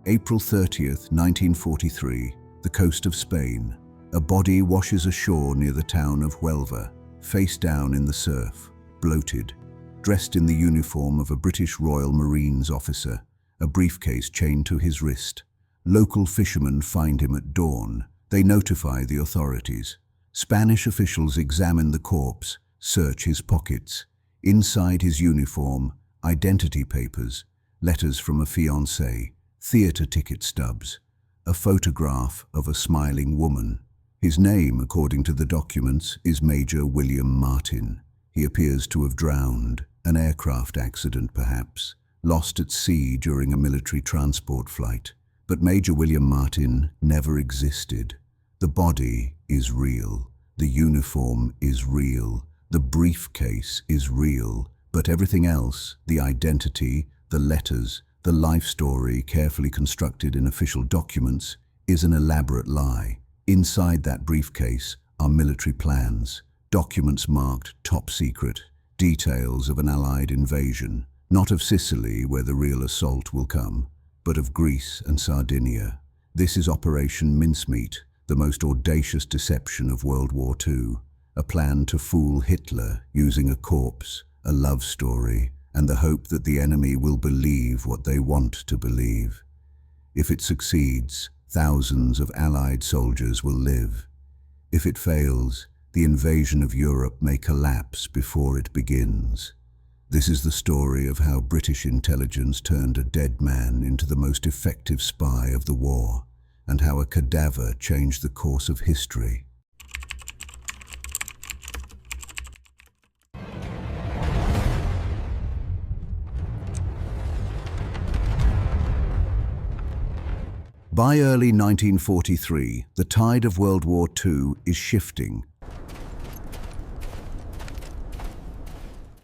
April 30th, 1943, the coast of Spain. A body washes ashore near the town of Huelva, face down in the surf, bloated, dressed in the uniform of a British Royal Marines officer, a briefcase chained to his wrist. Local fishermen find him at dawn. They notify the authorities. Spanish officials examine the corpse, search his pockets. Inside his uniform, identity papers, letters from a fiancée, theatre ticket stubs, a photograph of a smiling woman. His name, according to the documents, is Major William Martin. He appears to have drowned, an aircraft accident perhaps, lost at sea during a military transport flight. But Major William Martin never existed. The body is real, the uniform is real, the briefcase is real, but everything else, the identity, the letters, the life story carefully constructed in official documents, is an elaborate lie. Inside that briefcase are military plans, documents marked top secret, details of an Allied invasion, not of Sicily where the real assault will come, but of Greece and Sardinia. This is Operation Mincemeat, the most audacious deception of World War II, a plan to fool Hitler using a corpse, a love story, and the hope that the enemy will believe what they want to believe. If it succeeds, thousands of Allied soldiers will live. If it fails, the invasion of Europe may collapse before it begins. This is the story of how British intelligence turned a dead man into the most effective spy of the war, and how a cadaver changed the course of history. By early 1943, the tide of World War II is shifting.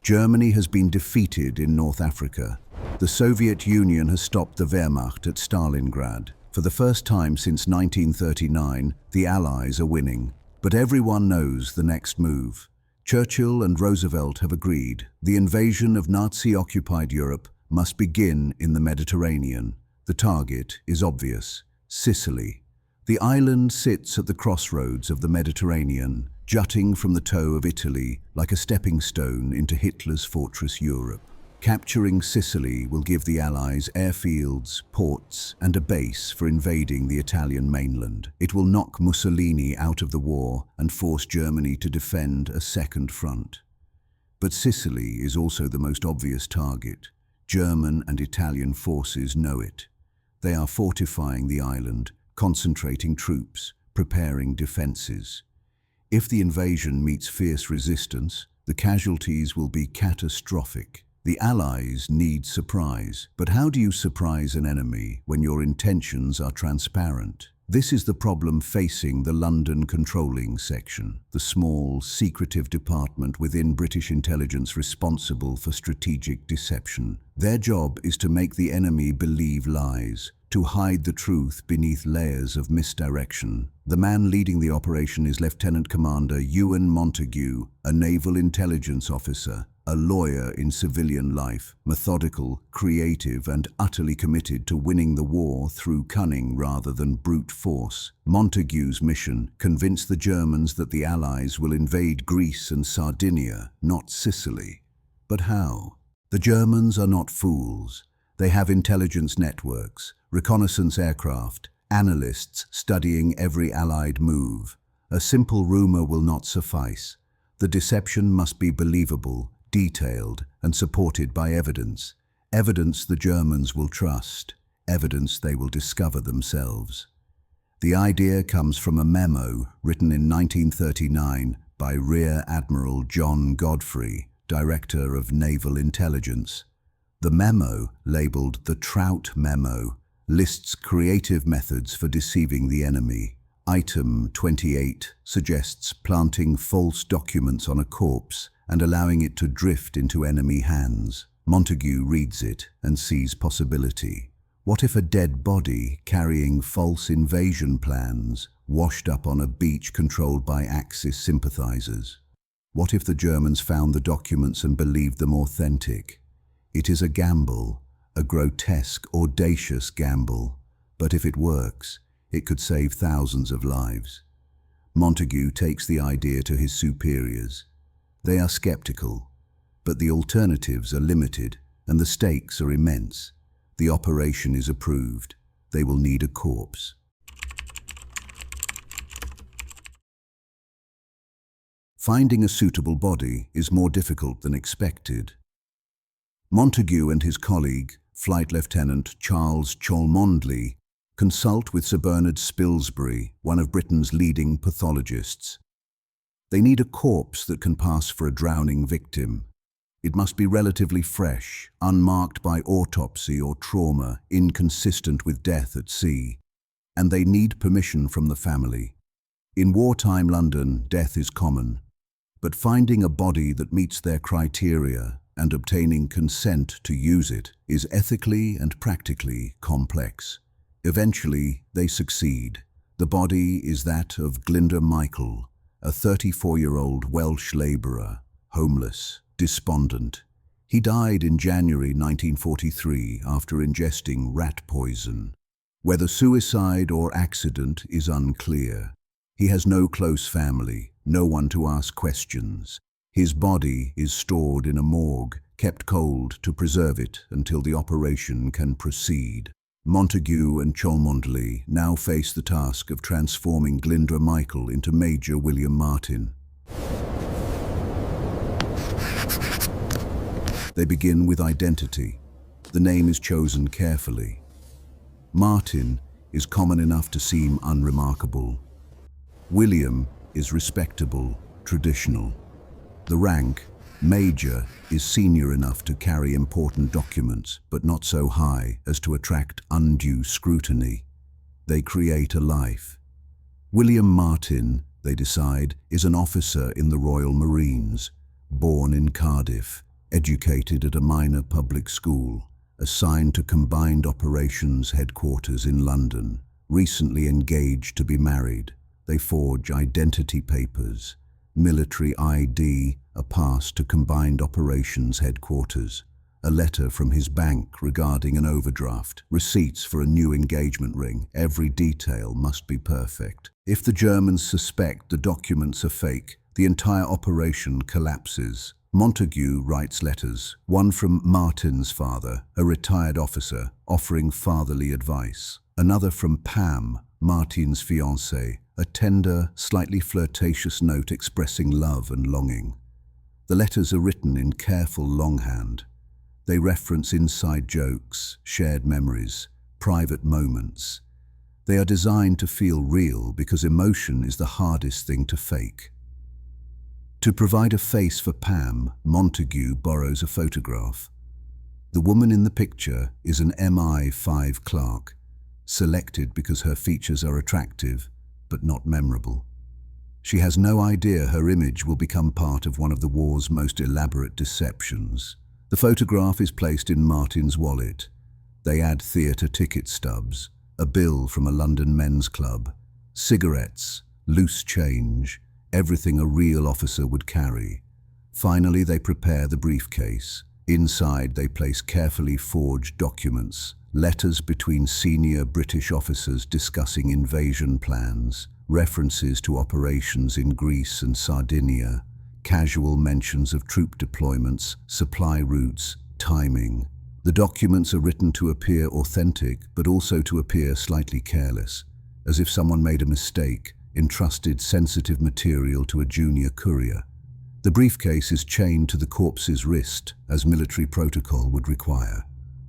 Germany has been defeated in North Africa. The Soviet Union has stopped the Wehrmacht at Stalingrad. For the first time since 1939, the Allies are winning. But everyone knows the next move. Churchill and Roosevelt have agreed. The invasion of Nazi-occupied Europe must begin in the Mediterranean. The target is obvious: Sicily. The island sits at the crossroads of the Mediterranean, jutting from the toe of Italy like a stepping stone into Hitler's fortress Europe. Capturing Sicily will give the Allies airfields, ports, and a base for invading the Italian mainland. It will knock Mussolini out of the war and force Germany to defend a second front. But Sicily is also the most obvious target. German and Italian forces know it. They are fortifying the island, concentrating troops, preparing defenses. If the invasion meets fierce resistance, the casualties will be catastrophic. The Allies need surprise. But how do you surprise an enemy when your intentions are transparent? This is the problem facing the London Controlling Section, the small, secretive department within British intelligence responsible for strategic deception. Their job is to make the enemy believe lies, to hide the truth beneath layers of misdirection. The man leading the operation is Lieutenant Commander Ewan Montague, a naval intelligence officer, a lawyer in civilian life, methodical, creative, and utterly committed to winning the war through cunning rather than brute force. Montague's mission: convince the Germans that the Allies will invade Greece and Sardinia, not Sicily. But how? The Germans are not fools. They have intelligence networks, reconnaissance aircraft, analysts studying every Allied move. A simple rumor will not suffice. The deception must be believable, detailed, and supported by evidence. Evidence the Germans will trust, evidence they will discover themselves. The idea comes from a memo written in 1939 by Rear Admiral John Godfrey, Director of Naval Intelligence. The memo, labeled the Trout Memo, lists creative methods for deceiving the enemy. Item 28 suggests planting false documents on a corpse and allowing it to drift into enemy hands. Montague reads it and sees possibility. What if a dead body carrying false invasion plans washed up on a beach controlled by Axis sympathizers? What if the Germans found the documents and believed them authentic? It is a gamble, a grotesque, audacious gamble. But if it works, it could save thousands of lives. Montagu takes the idea to his superiors. They are skeptical, but the alternatives are limited and the stakes are immense. The operation is approved. They will need a corpse. Finding a suitable body is more difficult than expected. Montagu and his colleague, Flight Lieutenant Charles Cholmondeley, consult with Sir Bernard Spilsbury, one of Britain's leading pathologists. They need a corpse that can pass for a drowning victim. It must be relatively fresh, unmarked by autopsy or trauma, inconsistent with death at sea. And they need permission from the family. In wartime London, death is common. But finding a body that meets their criteria and obtaining consent to use it is ethically and practically complex. Eventually, they succeed. The body is that of Glyndwr Michael, a 34-year-old Welsh labourer, homeless, despondent. He died in January 1943 after ingesting rat poison. Whether suicide or accident is unclear. He has no close family, no one to ask questions. His body is stored in a morgue, kept cold to preserve it until the operation can proceed. Montagu and Cholmondeley now face the task of transforming Glyndwr Michael into Major William Martin. They begin with identity. The name is chosen carefully. Martin is common enough to seem unremarkable. William is respectable, traditional. The rank, Major, is senior enough to carry important documents, but not so high as to attract undue scrutiny. They create a life. William Martin, they decide, is an officer in the Royal Marines, born in Cardiff, educated at a minor public school, assigned to Combined Operations Headquarters in London, recently engaged to be married. They forge identity papers, military ID, a pass to Combined Operations Headquarters, a letter from his bank regarding an overdraft, receipts for a new engagement ring. Every detail must be perfect. If the Germans suspect the documents are fake, the entire operation collapses. Montagu writes letters, one from Martin's father, a retired officer, offering fatherly advice. Another from Pam, Martin's fiancée, a tender, slightly flirtatious note expressing love and longing. The letters are written in careful longhand. They reference inside jokes, shared memories, private moments. They are designed to feel real because emotion is the hardest thing to fake. To provide a face for Pam, Montagu borrows a photograph. The woman in the picture is an MI5 clerk, selected because her features are attractive but not memorable. She has no idea her image will become part of one of the war's most elaborate deceptions. The photograph is placed in Martin's wallet. They add theatre ticket stubs, a bill from a London men's club, cigarettes, loose change, everything a real officer would carry. Finally, they prepare the briefcase. Inside, they place carefully forged documents, letters between senior British officers discussing invasion plans, references to operations in Greece and Sardinia, casual mentions of troop deployments, supply routes, timing. The documents are written to appear authentic, but also to appear slightly careless, as if someone made a mistake, entrusted sensitive material to a junior courier. The briefcase is chained to the corpse's wrist, as military protocol would require.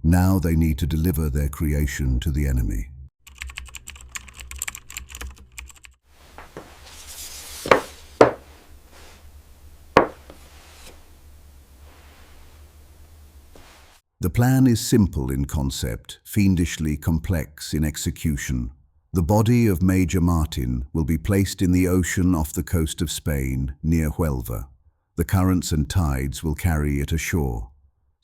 Now they need to deliver their creation to the enemy. The plan is simple in concept, fiendishly complex in execution. The body of Major Martin will be placed in the ocean off the coast of Spain, near Huelva. The currents and tides will carry it ashore.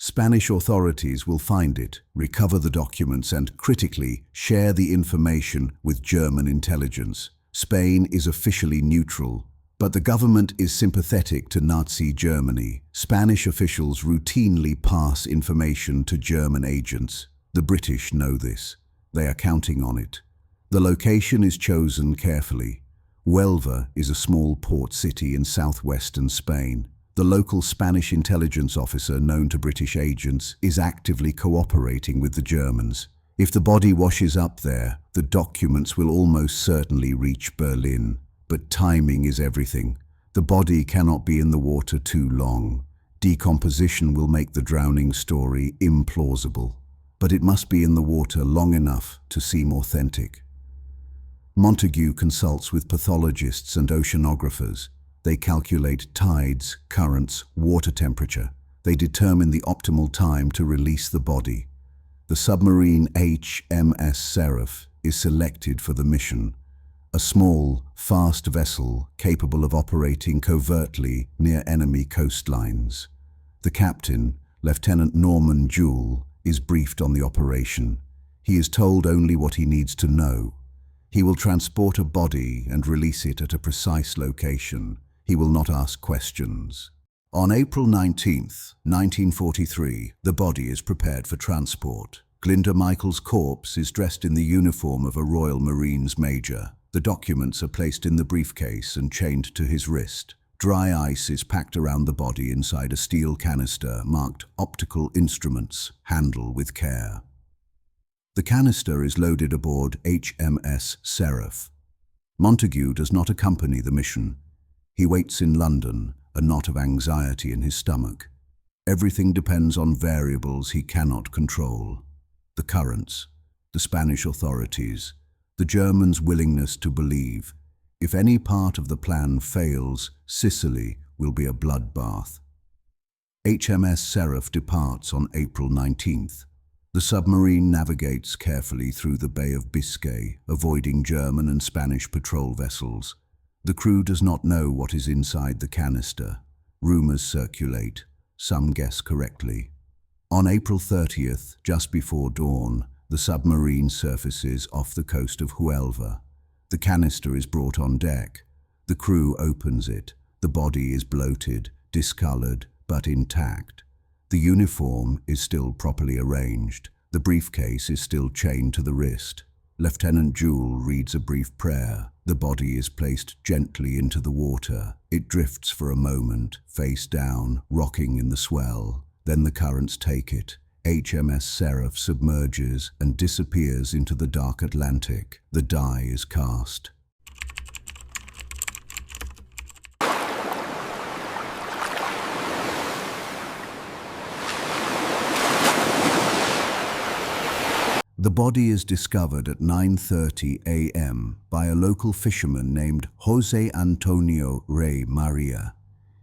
Spanish authorities will find it, recover the documents and, critically, share the information with German intelligence. Spain is officially neutral, but the government is sympathetic to Nazi Germany. Spanish officials routinely pass information to German agents. The British know this. They are counting on it. The location is chosen carefully. Huelva is a small port city in southwestern Spain. The local Spanish intelligence officer, known to British agents, is actively cooperating with the Germans. If the body washes up there, the documents will almost certainly reach Berlin. But timing is everything. The body cannot be in the water too long. Decomposition will make the drowning story implausible. But it must be in the water long enough to seem authentic. Montague consults with pathologists and oceanographers. They calculate tides, currents, water temperature. They determine the optimal time to release the body. The submarine HMS Seraph is selected for the mission. A small, fast vessel capable of operating covertly near enemy coastlines. The captain, Lieutenant Norman Jewell, is briefed on the operation. He is told only what he needs to know. He will transport a body and release it at a precise location. He will not ask questions. On April 19, 1943, the body is prepared for transport. Glinda Michael's corpse is dressed in the uniform of a Royal Marines major. The documents are placed in the briefcase and chained to his wrist. Dry ice is packed around the body inside a steel canister marked "Optical Instruments. Handle with care." The canister is loaded aboard HMS Seraph. Montague does not accompany the mission. He waits in London, a knot of anxiety in his stomach. Everything depends on variables he cannot control. The currents, the Spanish authorities, the Germans' willingness to believe. If any part of the plan fails, Sicily will be a bloodbath. HMS Seraph departs on April 19th. The submarine navigates carefully through the Bay of Biscay, avoiding German and Spanish patrol vessels. The crew does not know what is inside the canister. Rumors circulate. Some guess correctly. On April 30th, just before dawn, the submarine surfaces off the coast of Huelva. The canister is brought on deck. The crew opens it. The body is bloated, discolored, but intact. The uniform is still properly arranged. The briefcase is still chained to the wrist. Lieutenant Jewell reads a brief prayer. The body is placed gently into the water. It drifts for a moment, face down, rocking in the swell. Then the currents take it. HMS Seraph submerges and disappears into the dark Atlantic. The die is cast. The body is discovered at 9:30 a.m. by a local fisherman named José Antonio Rey Maria.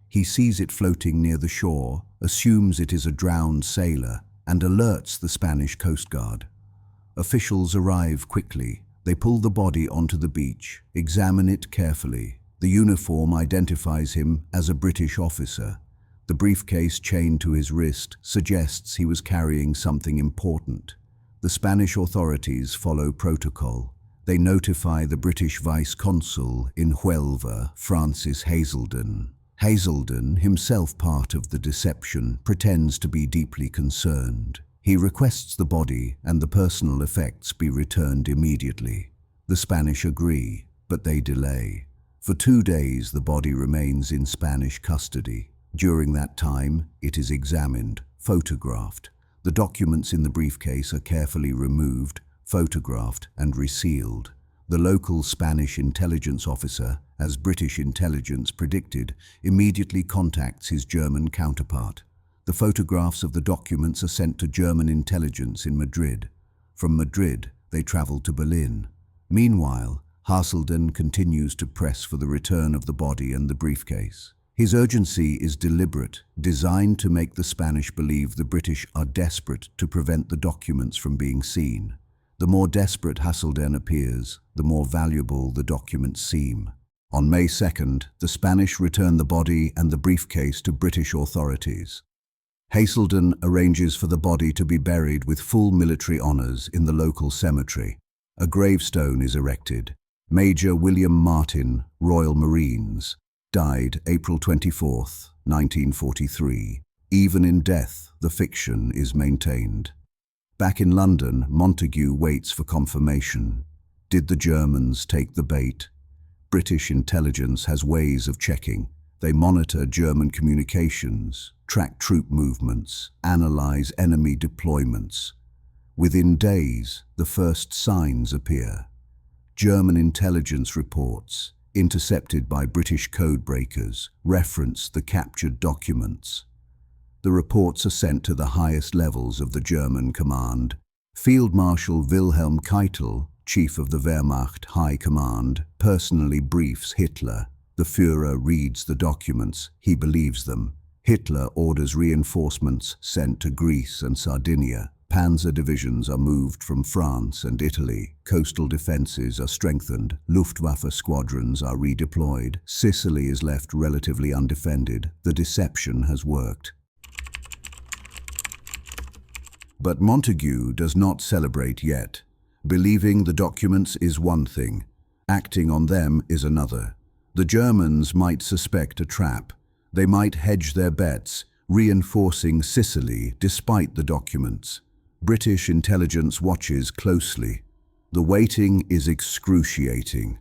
He sees it floating near the shore, assumes it is a drowned sailor, and alerts the Spanish Coast Guard. Officials arrive quickly. They pull the body onto the beach, examine it carefully. The uniform identifies him as a British officer. The briefcase chained to his wrist suggests he was carrying something important. The Spanish authorities follow protocol. They notify the British Vice Consul in Huelva, Francis Hazelden. Hazelden, himself part of the deception, pretends to be deeply concerned. He requests the body and the personal effects be returned immediately. The Spanish agree, but they delay. For 2 days, the body remains in Spanish custody. During that time, it is examined, photographed. The documents in the briefcase are carefully removed, photographed, and resealed. The local Spanish intelligence officer, as British intelligence predicted, immediately contacts his German counterpart. The photographs of the documents are sent to German intelligence in Madrid. From Madrid, they travel to Berlin. Meanwhile, Hazelden continues to press for the return of the body and the briefcase. His urgency is deliberate, designed to make the Spanish believe the British are desperate to prevent the documents from being seen. The more desperate Hazelden appears, the more valuable the documents seem. On May 2nd, the Spanish return the body and the briefcase to British authorities. Hazelden arranges for the body to be buried with full military honors in the local cemetery. A gravestone is erected. Major William Martin, Royal Marines, died April 24, 1943. Even in death, the fiction is maintained. Back in London, Montagu waits for confirmation. Did the Germans take the bait? British intelligence has ways of checking. They monitor German communications, track troop movements, analyze enemy deployments. Within days, the first signs appear. German intelligence reports, intercepted by British codebreakers, reference the captured documents. The reports are sent to the highest levels of the German command. Field Marshal Wilhelm Keitel, chief of the Wehrmacht High Command, personally briefs Hitler. The Führer reads the documents, he believes them. Hitler orders reinforcements sent to Greece and Sardinia. Panzer divisions are moved from France and Italy. Coastal defenses are strengthened. Luftwaffe squadrons are redeployed. Sicily is left relatively undefended. The deception has worked. But Montagu does not celebrate yet. Believing the documents is one thing. Acting on them is another. The Germans might suspect a trap. They might hedge their bets, reinforcing Sicily despite the documents. British intelligence watches closely. The waiting is excruciating.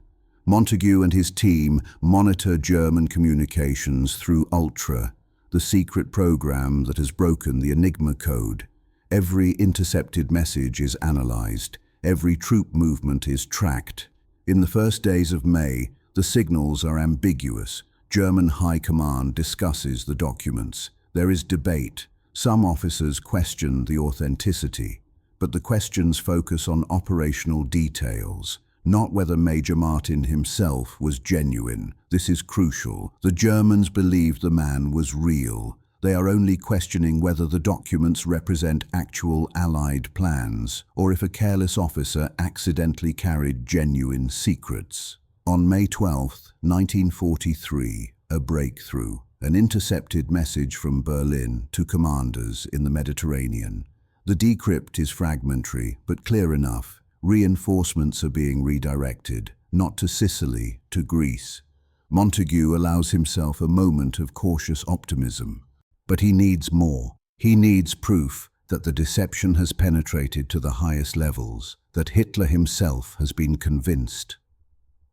Montagu and his team monitor German communications through Ultra, the secret program that has broken the Enigma code. Every intercepted message is analyzed. Every troop movement is tracked. In the first days of May, the signals are ambiguous. German High Command discusses the documents. There is debate. Some officers question the authenticity, but the questions focus on operational details, not whether Major Martin himself was genuine. This is crucial. The Germans believe the man was real. They are only questioning whether the documents represent actual Allied plans, or if a careless officer accidentally carried genuine secrets. On May 12, 1943, a breakthrough. An intercepted message from Berlin to commanders in the Mediterranean. The decrypt is fragmentary, but clear enough. Reinforcements are being redirected, not to Sicily, to Greece. Montagu allows himself a moment of cautious optimism. But he needs more. He needs proof that the deception has penetrated to the highest levels, that Hitler himself has been convinced.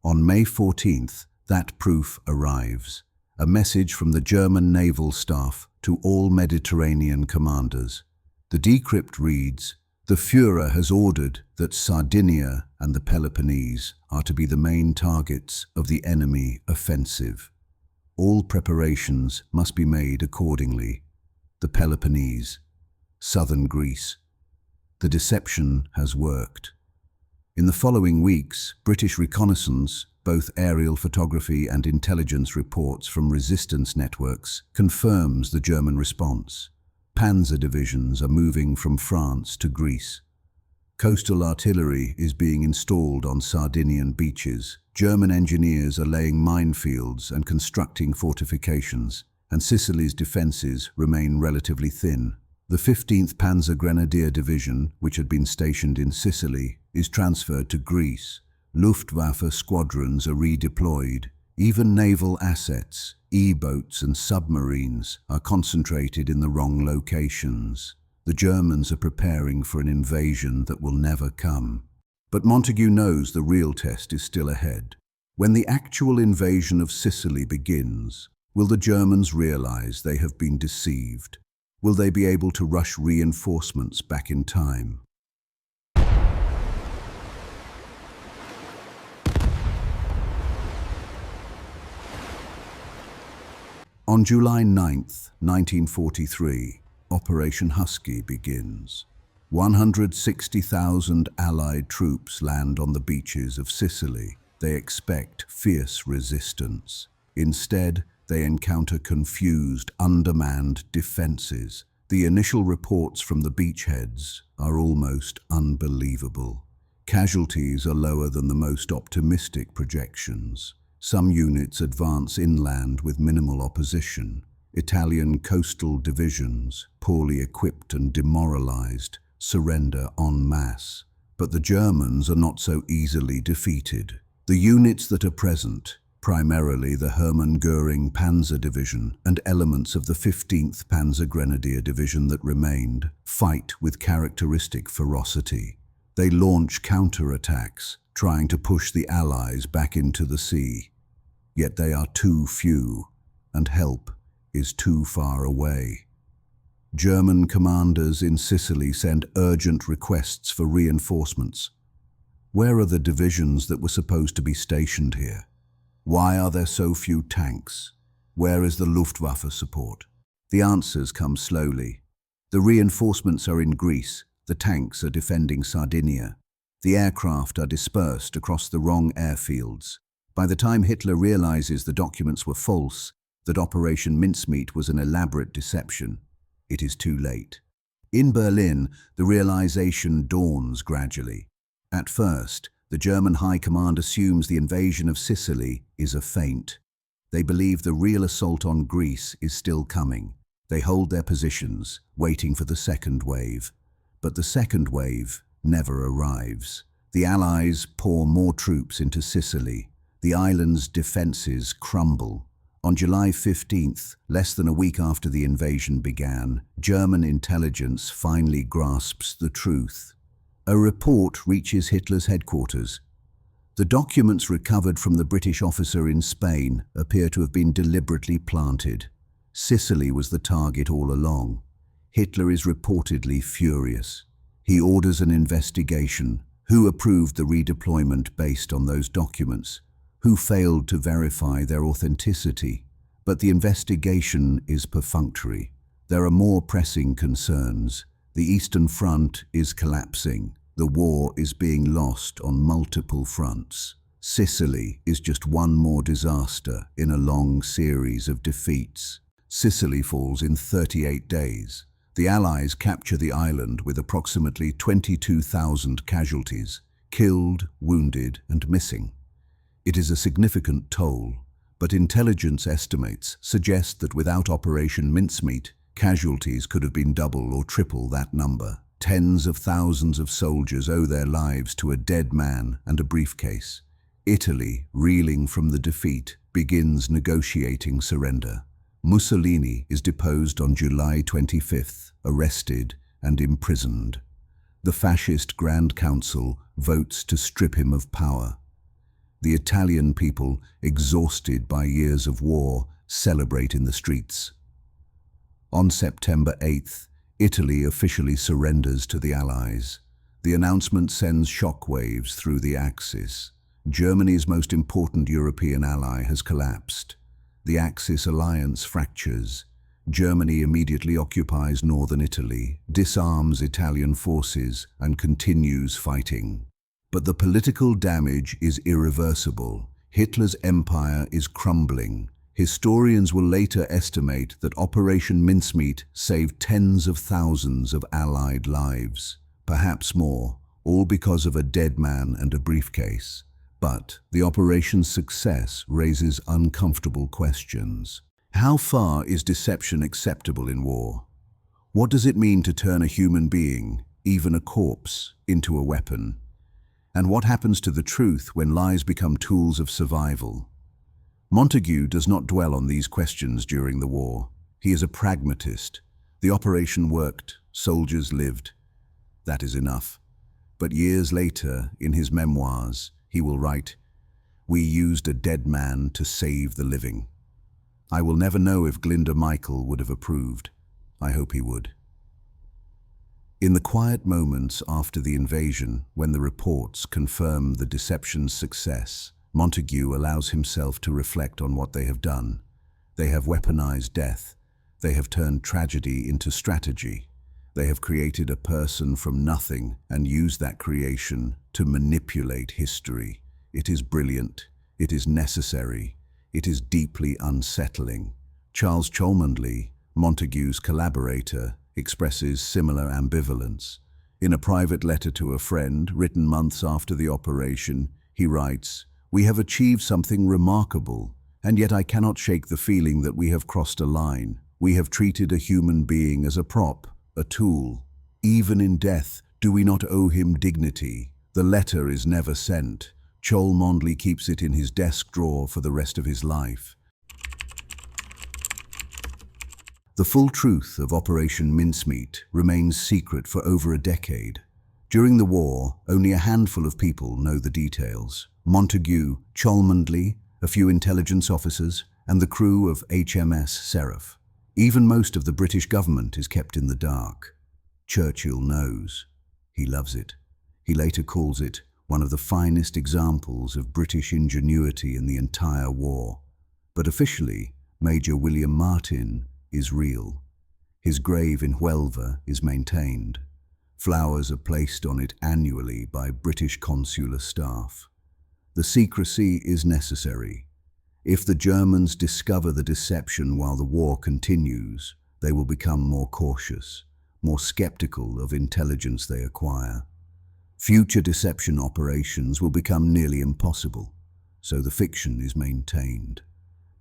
On May 14th, that proof arrives. A message from the German naval staff to all Mediterranean commanders. The decrypt reads, "The Führer has ordered that Sardinia and the Peloponnese are to be the main targets of the enemy offensive. All preparations must be made accordingly. The Peloponnese, southern Greece. The deception has worked." In the following weeks, British reconnaissance, both aerial photography and intelligence reports from resistance networks, confirms the German response. Panzer divisions are moving from France to Greece. Coastal artillery is being installed on Sardinian beaches. German engineers are laying minefields and constructing fortifications, and Sicily's defenses remain relatively thin. The 15th Panzer Grenadier Division, which had been stationed in Sicily, is transferred to Greece. Luftwaffe squadrons are redeployed. Even naval assets, E-boats and submarines, are concentrated in the wrong locations. The Germans are preparing for an invasion that will never come. But Montagu knows the real test is still ahead. When the actual invasion of Sicily begins, will the Germans realize they have been deceived? Will they be able to rush reinforcements back in time? On July 9, 1943, Operation Husky begins. 160,000 Allied troops land on the beaches of Sicily. They expect fierce resistance. Instead, they encounter confused, undermanned defenses. The initial reports from the beachheads are almost unbelievable. Casualties are lower than the most optimistic projections. Some units advance inland with minimal opposition. Italian coastal divisions, poorly equipped and demoralized, surrender en masse. But the Germans are not so easily defeated. The units that are present primarily the Hermann Göring Panzer Division and elements of the 15th Panzer Grenadier Division that remained, fight with characteristic ferocity. They launch counterattacks, trying to push the Allies back into the sea. Yet they are too few, and help is too far away. German commanders in Sicily send urgent requests for reinforcements. Where are the divisions that were supposed to be stationed here? Why are there so few tanks? Where is the Luftwaffe support? The answers come slowly. The reinforcements are in Greece, the tanks are defending Sardinia. The aircraft are dispersed across the wrong airfields. By the time Hitler realizes the documents were false, that Operation Mincemeat was an elaborate deception, it is too late. In Berlin, the realization dawns gradually. At first, the German High Command assumes the invasion of Sicily is a feint. They believe the real assault on Greece is still coming. They hold their positions, waiting for the second wave. But the second wave never arrives. The Allies pour more troops into Sicily. The island's defenses crumble. On July 15th, less than a week after the invasion began, German intelligence finally grasps the truth. A report reaches Hitler's headquarters. The documents recovered from the British officer in Spain appear to have been deliberately planted. Sicily was the target all along. Hitler is reportedly furious. He orders an investigation. Who approved the redeployment based on those documents? Who failed to verify their authenticity? But the investigation is perfunctory. There are more pressing concerns. The Eastern Front is collapsing. The war is being lost on multiple fronts. Sicily is just one more disaster in a long series of defeats. Sicily falls in 38 days. The Allies capture the island with approximately 22,000 casualties, killed, wounded, and missing. It is a significant toll, but intelligence estimates suggest that without Operation Mincemeat, casualties could have been double or triple that number. Tens of thousands of soldiers owe their lives to a dead man and a briefcase. Italy, reeling from the defeat, begins negotiating surrender. Mussolini is deposed on July 25th, arrested and imprisoned. The fascist Grand Council votes to strip him of power. The Italian people, exhausted by years of war, celebrate in the streets. On September 8th, Italy officially surrenders to the Allies. The announcement sends shockwaves through the Axis. Germany's most important European ally has collapsed. The Axis alliance fractures. Germany immediately occupies northern Italy, disarms Italian forces, and continues fighting. But the political damage is irreversible. Hitler's empire is crumbling. Historians will later estimate that Operation Mincemeat saved tens of thousands of Allied lives, perhaps more, all because of a dead man and a briefcase. But the operation's success raises uncomfortable questions. How far is deception acceptable in war? What does it mean to turn a human being, even a corpse, into a weapon? And what happens to the truth when lies become tools of survival? Montagu does not dwell on these questions during the war. He is a pragmatist. The operation worked, soldiers lived. That is enough. But years later, in his memoirs, he will write, "We used a dead man to save the living." I will never know if Glinda Michael would have approved. I hope he would. In the quiet moments after the invasion, when the reports confirm the deception's success, Montagu allows himself to reflect on what they have done. They have weaponized death. They have turned tragedy into strategy. They have created a person from nothing and used that creation to manipulate history. It is brilliant. It is necessary. It is deeply unsettling. Charles Cholmondeley, Montagu's collaborator, expresses similar ambivalence. In a private letter to a friend, written months after the operation, he writes, "We have achieved something remarkable, and yet I cannot shake the feeling that we have crossed a line. We have treated a human being as a prop, a tool. Even in death, do we not owe him dignity? The letter is never sent. Cholmondeley keeps it in his desk drawer for the rest of his life. The full truth of Operation Mincemeat remains secret for over a decade. During the war, only a handful of people know the details. Montague, Cholmondeley, a few intelligence officers, and the crew of HMS Seraph. Even most of the British government is kept in the dark. Churchill knows. He loves it. He later calls it one of the finest examples of British ingenuity in the entire war. But officially, Major William Martin is real. His grave in Huelva is maintained. Flowers are placed on it annually by British consular staff. The secrecy is necessary. If the Germans discover the deception while the war continues, they will become more cautious, more skeptical of intelligence they acquire. Future deception operations will become nearly impossible, so the fiction is maintained.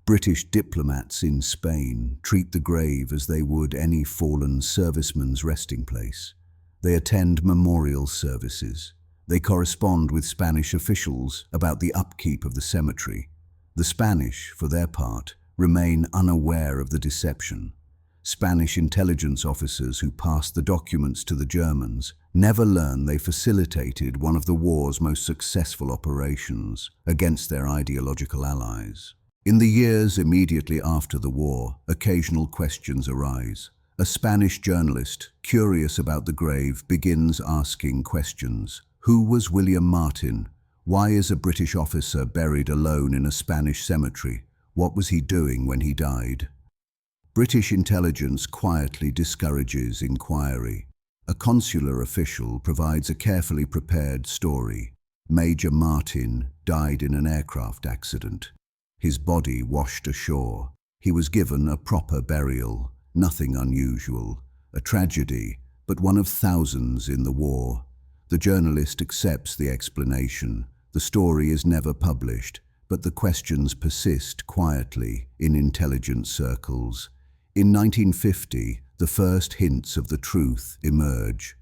British diplomats in Spain treat the grave as they would any fallen serviceman's resting place. They attend memorial services. They correspond with Spanish officials about the upkeep of the cemetery. The Spanish, for their part, remain unaware of the deception. Spanish intelligence officers who passed the documents to the Germans never learn they facilitated one of the war's most successful operations against their ideological allies. In the years immediately after the war, occasional questions arise. A Spanish journalist, curious about the grave, begins asking questions. Who was William Martin? Why is a British officer buried alone in a Spanish cemetery? What was he doing when he died? British intelligence quietly discourages inquiry. A consular official provides a carefully prepared story. Major Martin died in an aircraft accident. His body washed ashore. He was given a proper burial. Nothing unusual. A tragedy, but one of thousands in the war. The journalist accepts the explanation. The story is never published, but the questions persist quietly in intelligence circles. In 1950, the first hints of the truth emerge.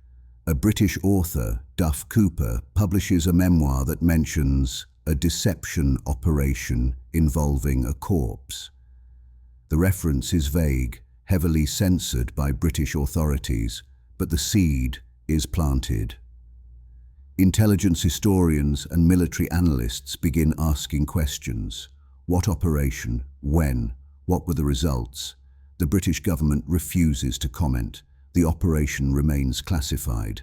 A British author, Duff Cooper, publishes a memoir that mentions a deception operation involving a corpse. The reference is vague, heavily censored by British authorities, but the seed is planted. Intelligence historians and military analysts begin asking questions. What operation? When? What were the results? The British government refuses to comment. The operation remains classified.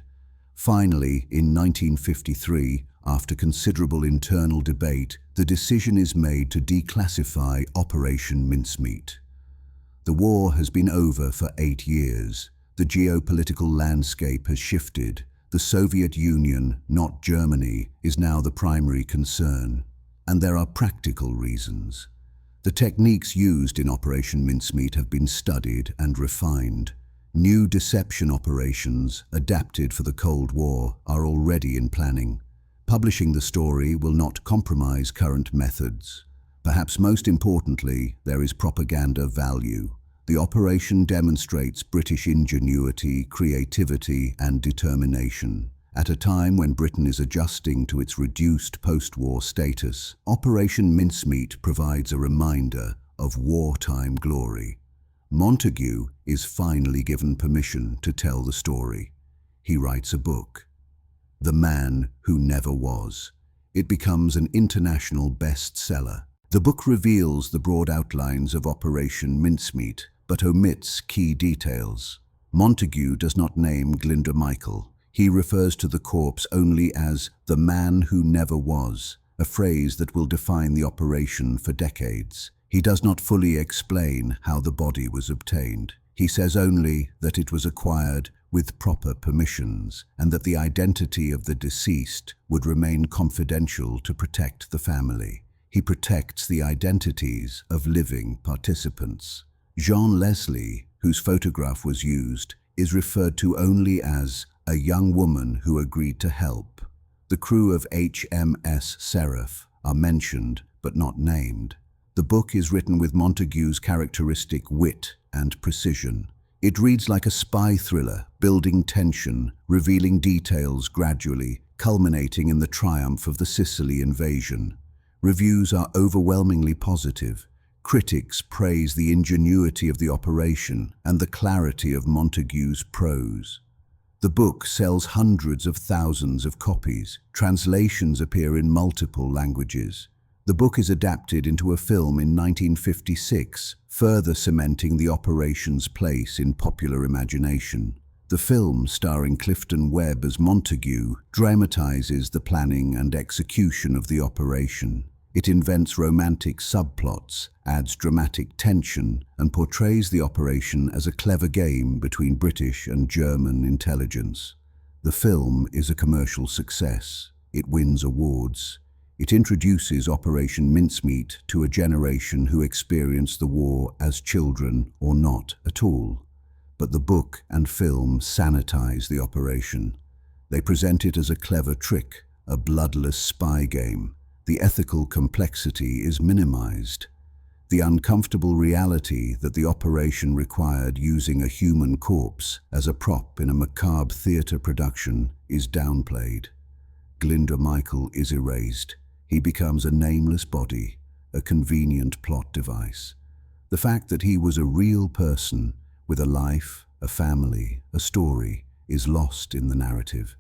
Finally, in 1953, after considerable internal debate, the decision is made to declassify Operation Mincemeat. The war has been over for 8 years. The geopolitical landscape has shifted. The Soviet Union, not Germany, is now the primary concern. And there are practical reasons. The techniques used in Operation Mincemeat have been studied and refined. New deception operations, adapted for the Cold War, are already in planning. Publishing the story will not compromise current methods. Perhaps most importantly, there is propaganda value. The operation demonstrates British ingenuity, creativity, and determination. At a time when Britain is adjusting to its reduced post-war status, Operation Mincemeat provides a reminder of wartime glory. Montague is finally given permission to tell the story. He writes a book, The Man Who Never Was. It becomes an international bestseller. The book reveals the broad outlines of Operation Mincemeat, but omits key details. Montague does not name Glinda Michael. He refers to the corpse only as the man who never was, a phrase that will define the operation for decades. He does not fully explain how the body was obtained. He says only that it was acquired with proper permissions and that the identity of the deceased would remain confidential to protect the family. He protects the identities of living participants. Jean Leslie, whose photograph was used, is referred to only as a young woman who agreed to help. The crew of HMS Seraph are mentioned but not named. The book is written with Montague's characteristic wit and precision. It reads like a spy thriller, building tension, revealing details gradually, culminating in the triumph of the Sicily invasion. Reviews are overwhelmingly positive. Critics praise the ingenuity of the operation and the clarity of Montagu's prose. The book sells hundreds of thousands of copies. Translations appear in multiple languages. The book is adapted into a film in 1956, further cementing the operation's place in popular imagination. The film, starring Clifton Webb as Montagu, dramatizes the planning and execution of the operation. It invents romantic subplots, adds dramatic tension, and portrays the operation as a clever game between British and German intelligence. The film is a commercial success. It wins awards. It introduces Operation Mincemeat to a generation who experienced the war as children or not at all. But the book and film sanitize the operation. They present it as a clever trick, a bloodless spy game. The ethical complexity is minimized. The uncomfortable reality that the operation required using a human corpse as a prop in a macabre theatre production is downplayed. Glinda Michael is erased. He becomes a nameless body, a convenient plot device. The fact that he was a real person with a life, a family, a story, is lost in the narrative.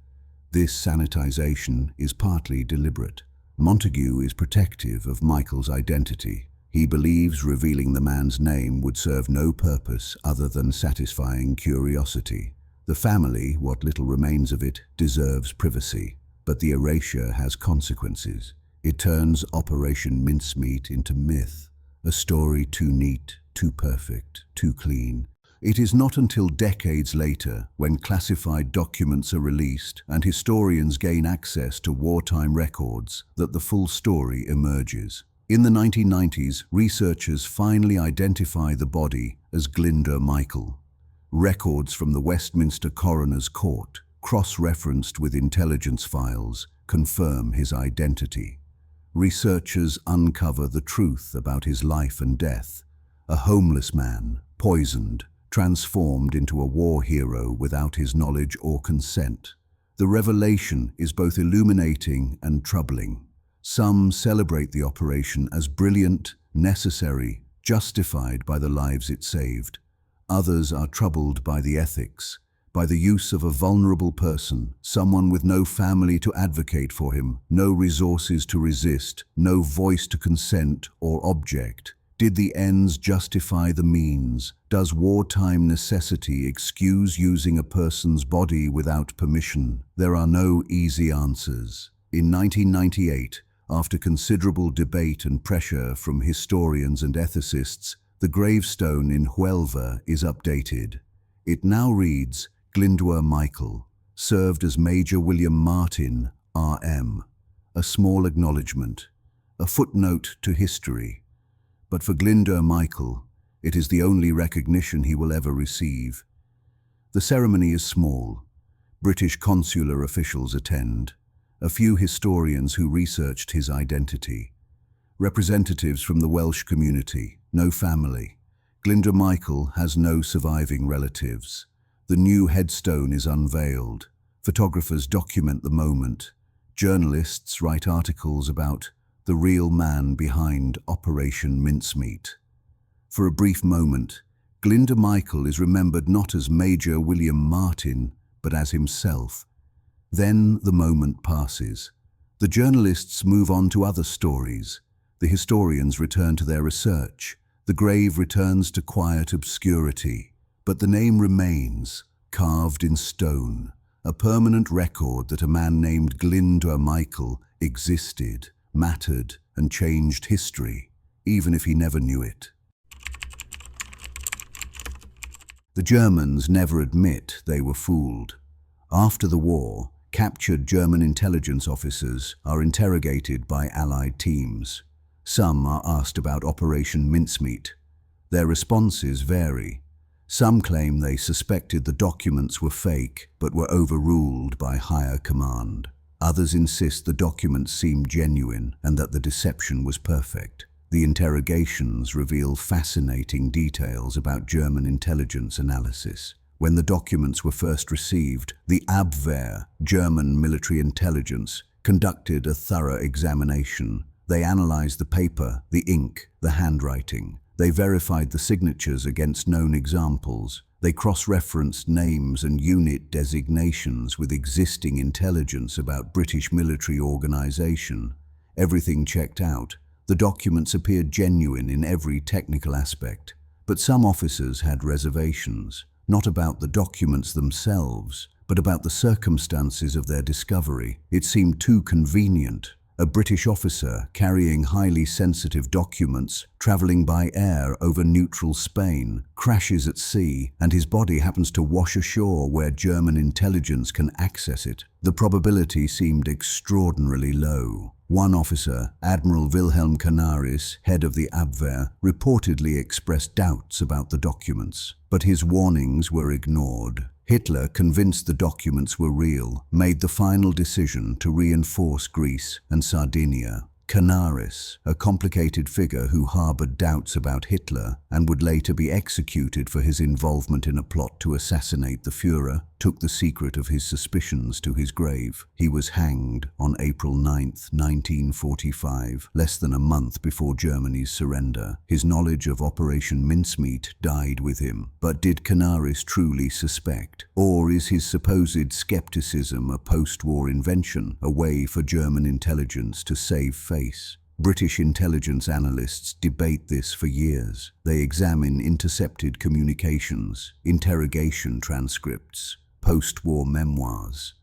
This sanitization is partly deliberate. Montagu is protective of Michael's identity. He believes revealing the man's name would serve no purpose other than satisfying curiosity. The family, what little remains of it, deserves privacy, but the erasure has consequences. It turns Operation Mincemeat into myth, a story too neat, too perfect, too clean. It is not until decades later, when classified documents are released and historians gain access to wartime records, that the full story emerges. In the 1990s, researchers finally identify the body as Glinda Michael. Records from the Westminster Coroner's Court, cross-referenced with intelligence files, confirm his identity. Researchers uncover the truth about his life and death. A homeless man, poisoned, transformed into a war hero without his knowledge or consent. The revelation is both illuminating and troubling. Some celebrate the operation as brilliant, necessary, justified by the lives it saved. Others are troubled by the ethics, by the use of a vulnerable person, someone with no family to advocate for him, no resources to resist, no voice to consent or object. Did the ends justify the means? Does wartime necessity excuse using a person's body without permission? There are no easy answers. In 1998, after considerable debate and pressure from historians and ethicists, the gravestone in Huelva is updated. It now reads, Glinda Michael, served as Major William Martin, RM. A small acknowledgement, a footnote to history. But for Glinda Michael, it is the only recognition he will ever receive. The ceremony is small. British consular officials attend. A few historians who researched his identity. Representatives from the Welsh community, no family. Glinda Michael has no surviving relatives. The new headstone is unveiled. Photographers document the moment. Journalists write articles about the real man behind Operation Mincemeat. For a brief moment, Glinda Michael is remembered not as Major William Martin, but as himself. Then the moment passes. The journalists move on to other stories. The historians return to their research. The grave returns to quiet obscurity. But the name remains, carved in stone, a permanent record that a man named Glinda Michael existed, mattered, and changed history, even if he never knew it. The Germans never admit they were fooled. After the war, captured German intelligence officers are interrogated by Allied teams. Some are asked about Operation Mincemeat. Their responses vary. Some claim they suspected the documents were fake, but were overruled by higher command. Others insist the documents seemed genuine and that the deception was perfect. The interrogations reveal fascinating details about German intelligence analysis. When the documents were first received, the Abwehr, German military intelligence, conducted a thorough examination. They analyzed the paper, the ink, the handwriting. They verified the signatures against known examples. They cross-referenced names and unit designations with existing intelligence about British military organization. Everything checked out. The documents appeared genuine in every technical aspect. But some officers had reservations, not about the documents themselves, but about the circumstances of their discovery. It seemed too convenient. A British officer carrying highly sensitive documents, traveling by air over neutral Spain, crashes at sea, and his body happens to wash ashore where German intelligence can access it. The probability seemed extraordinarily low. One officer, Admiral Wilhelm Canaris, head of the Abwehr, reportedly expressed doubts about the documents, but his warnings were ignored. Hitler, convinced the documents were real, made the final decision to reinforce Greece and Sardinia. Canaris, a complicated figure who harbored doubts about Hitler and would later be executed for his involvement in a plot to assassinate the Führer, took the secret of his suspicions to his grave. He was hanged on April 9, 1945, less than a month before Germany's surrender. His knowledge of Operation Mincemeat died with him. But did Canaris truly suspect? Or is his supposed skepticism a post-war invention, a way for German intelligence to save face? British intelligence analysts debate this for years. They examine intercepted communications, interrogation transcripts, post-war memoirs.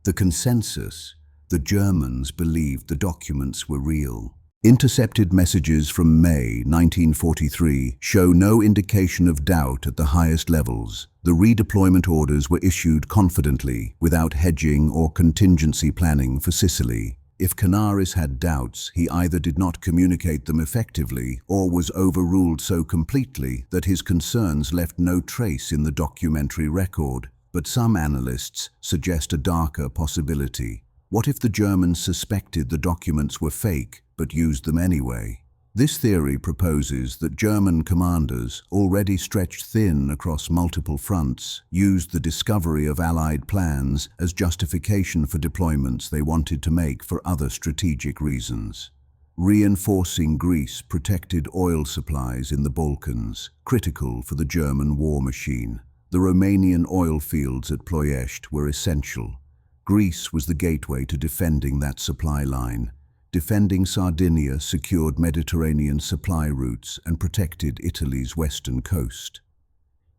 The consensus: the Germans believed the documents were real. Intercepted messages from May 1943 show no indication of doubt at the highest levels. The redeployment orders were issued confidently, without hedging or contingency planning for Sicily. If Canaris had doubts, he either did not communicate them effectively or was overruled so completely that his concerns left no trace in the documentary record. But some analysts suggest a darker possibility. What if the Germans suspected the documents were fake but used them anyway? This theory proposes that German commanders, already stretched thin across multiple fronts, used the discovery of Allied plans as justification for deployments they wanted to make for other strategic reasons. Reinforcing Greece protected oil supplies in the Balkans, critical for the German war machine. The Romanian oil fields at Ploiești were essential. Greece was the gateway to defending that supply line. Defending Sardinia secured Mediterranean supply routes and protected Italy's western coast.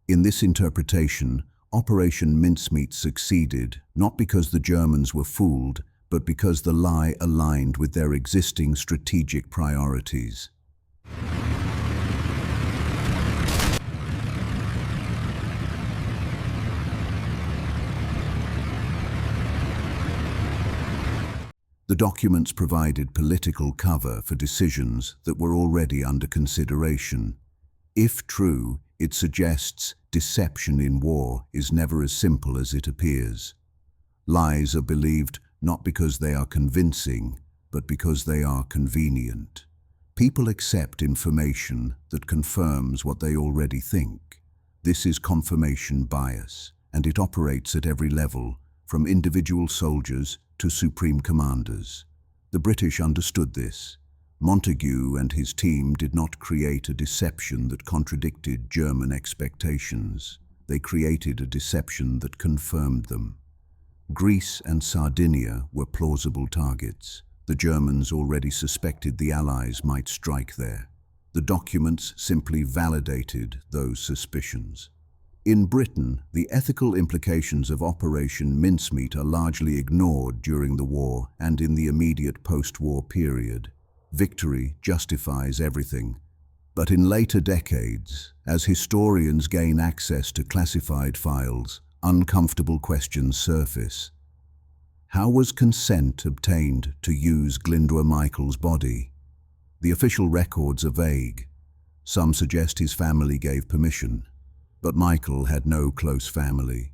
In this interpretation, Operation Mincemeat succeeded, not because the Germans were fooled, but because the lie aligned with their existing strategic priorities. The documents provided political cover for decisions that were already under consideration. If true, it suggests deception in war is never as simple as it appears. Lies are believed not because they are convincing, but because they are convenient. People accept information that confirms what they already think. This is confirmation bias, and it operates at every level, from individual soldiers to supreme commanders. The British understood this. Montagu and his team did not create a deception that contradicted German expectations. They created a deception that confirmed them. Greece and Sardinia were plausible targets. The Germans already suspected the Allies might strike there. The documents simply validated those suspicions. In Britain, the ethical implications of Operation Mincemeat are largely ignored during the war and in the immediate post-war period. Victory justifies everything. But in later decades, as historians gain access to classified files, uncomfortable questions surface. How was consent obtained to use Glyndwr Michael's body? The official records are vague. Some suggest his family gave permission. But Michael had no close family.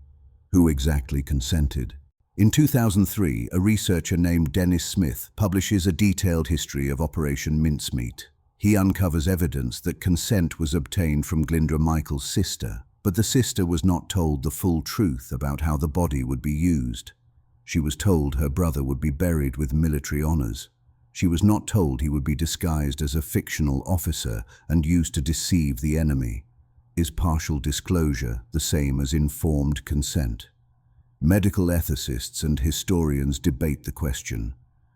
Who exactly consented? In 2003, a researcher named Dennis Smith publishes a detailed history of Operation Mincemeat. He uncovers evidence that consent was obtained from Glyndwr Michael's sister, But the sister was not told the full truth about how the body would be used. She was told her brother would be buried with military honors. She was not told he would be disguised as a fictional officer and used to deceive the enemy. Is partial disclosure the same as informed consent? Medical ethicists and historians debate the question.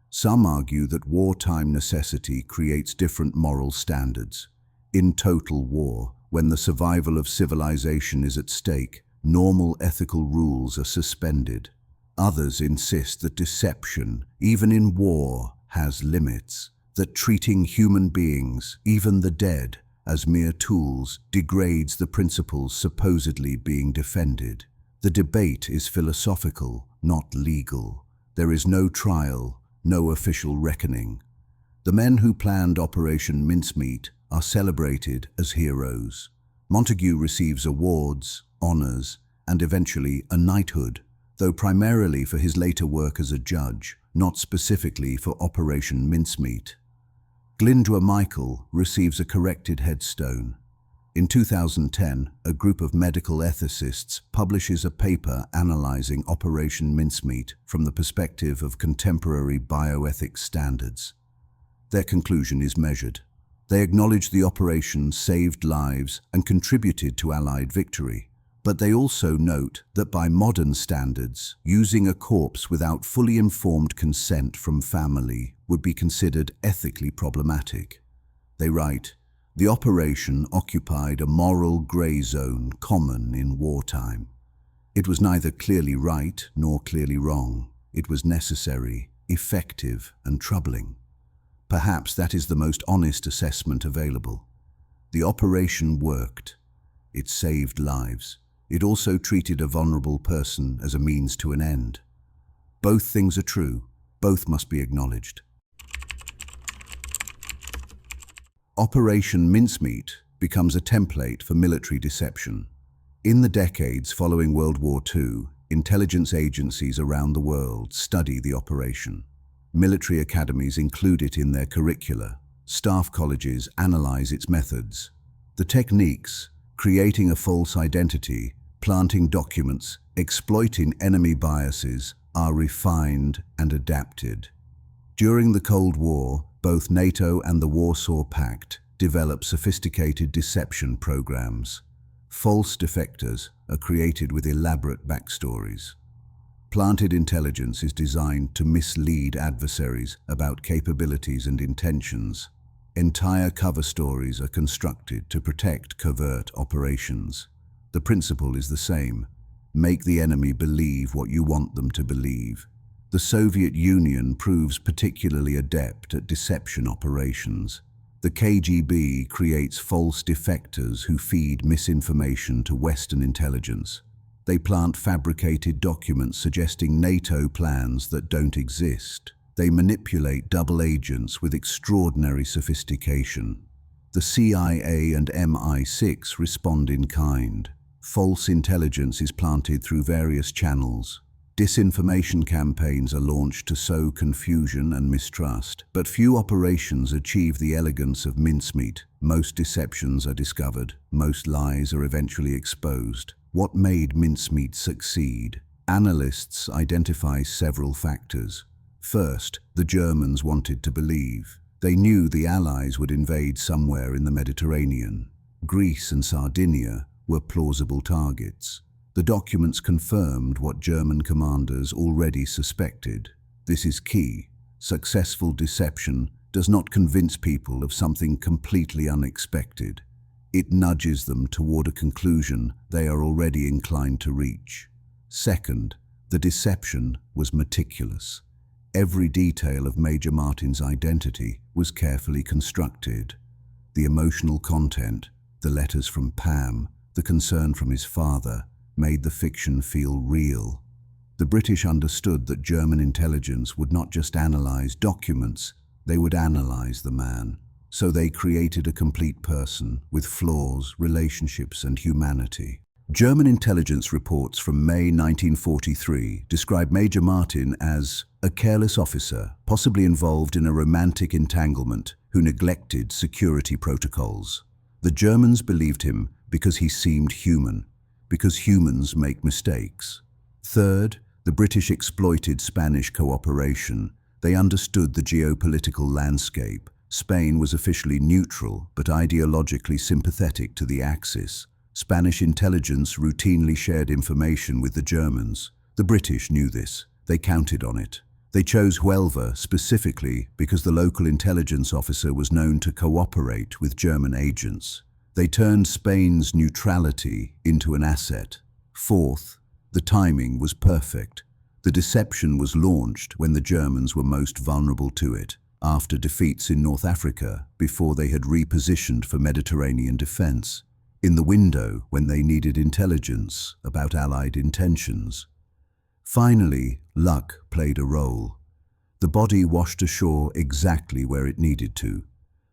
Some argue that wartime necessity creates different moral standards. In total war, when the survival of civilization is at stake, normal ethical rules are suspended. Others insist that deception, even in war, has limits, that treating human beings, even the dead, as mere tools degrades the principles supposedly being defended. The debate is philosophical, not legal. There is no trial, no official reckoning. The men who planned Operation Mincemeat are celebrated as heroes. Montague receives awards, honors, and eventually a knighthood, though primarily for his later work as a judge, not specifically for Operation Mincemeat. Glyndwr Michael receives a corrected headstone. In 2010, a group of medical ethicists publishes a paper analyzing Operation Mincemeat from the perspective of contemporary bioethics standards. Their conclusion is measured. They acknowledge the operation saved lives and contributed to Allied victory. But they also note that by modern standards, using a corpse without fully informed consent from family would be considered ethically problematic. They write, "The operation occupied a moral gray zone common in wartime. It was neither clearly right nor clearly wrong. It was necessary, effective, and troubling." Perhaps that is the most honest assessment available. The operation worked. It saved lives. It also treated a vulnerable person as a means to an end. Both things are true. Both must be acknowledged. Operation Mincemeat becomes a template for military deception. In the decades following World War II, intelligence agencies around the world study the operation. Military academies include it in their curricula. Staff colleges analyze its methods. The techniques, creating a false identity, planting documents, exploiting enemy biases, are refined and adapted. During the Cold War, both NATO and the Warsaw Pact developed sophisticated deception programs. False defectors are created with elaborate backstories. Planted intelligence is designed to mislead adversaries about capabilities and intentions. Entire cover stories are constructed to protect covert operations. The principle is the same. Make the enemy believe what you want them to believe. The Soviet Union proves particularly adept at deception operations. The KGB creates false defectors who feed misinformation to Western intelligence. They plant fabricated documents suggesting NATO plans that don't exist. They manipulate double agents with extraordinary sophistication. The CIA and MI6 respond in kind. False intelligence is planted through various channels. Disinformation campaigns are launched to sow confusion and mistrust, but few operations achieve the elegance of mincemeat. Most deceptions are discovered, most lies are eventually exposed. What made mincemeat succeed? Analysts identify several factors. First, the Germans wanted to believe. They knew the Allies would invade somewhere in the Mediterranean. Greece and Sardinia were plausible targets. The documents confirmed what German commanders already suspected. This is key. Successful deception does not convince people of something completely unexpected. It nudges them toward a conclusion they are already inclined to reach. Second, the deception was meticulous. Every detail of Major Martin's identity was carefully constructed. The emotional content, the letters from Pam, the concern from his father, made the fiction feel real. The British understood that German intelligence would not just analyze documents, they would analyze the man. So they created a complete person with flaws, relationships, and humanity. German intelligence reports from May 1943 describe Major Martin as a careless officer, possibly involved in a romantic entanglement, who neglected security protocols. The Germans believed him because he seemed human. because humans make mistakes. Third, the British exploited Spanish cooperation. They understood the geopolitical landscape. Spain was officially neutral, but ideologically sympathetic to the Axis. Spanish intelligence routinely shared information with the Germans. The British knew this. They counted on it. They chose Huelva specifically because the local intelligence officer was known to cooperate with German agents. They turned Spain's neutrality into an asset. Fourth, the timing was perfect. The deception was launched when the Germans were most vulnerable to it, after defeats in North Africa, before they had repositioned for Mediterranean defense, in the window when they needed intelligence about Allied intentions. Finally, luck played a role. The body washed ashore exactly where it needed to.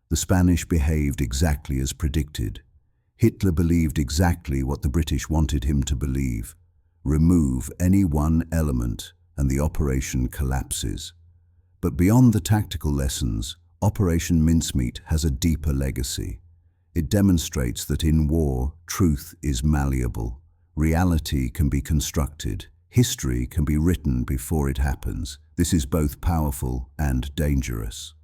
The Spanish behaved exactly as predicted. Hitler believed exactly what the British wanted him to believe. Remove any one element and the operation collapses. But beyond the tactical lessons, Operation Mincemeat has a deeper legacy. It demonstrates that in war, truth is malleable. Reality can be constructed. History can be written before it happens. This is both powerful and dangerous.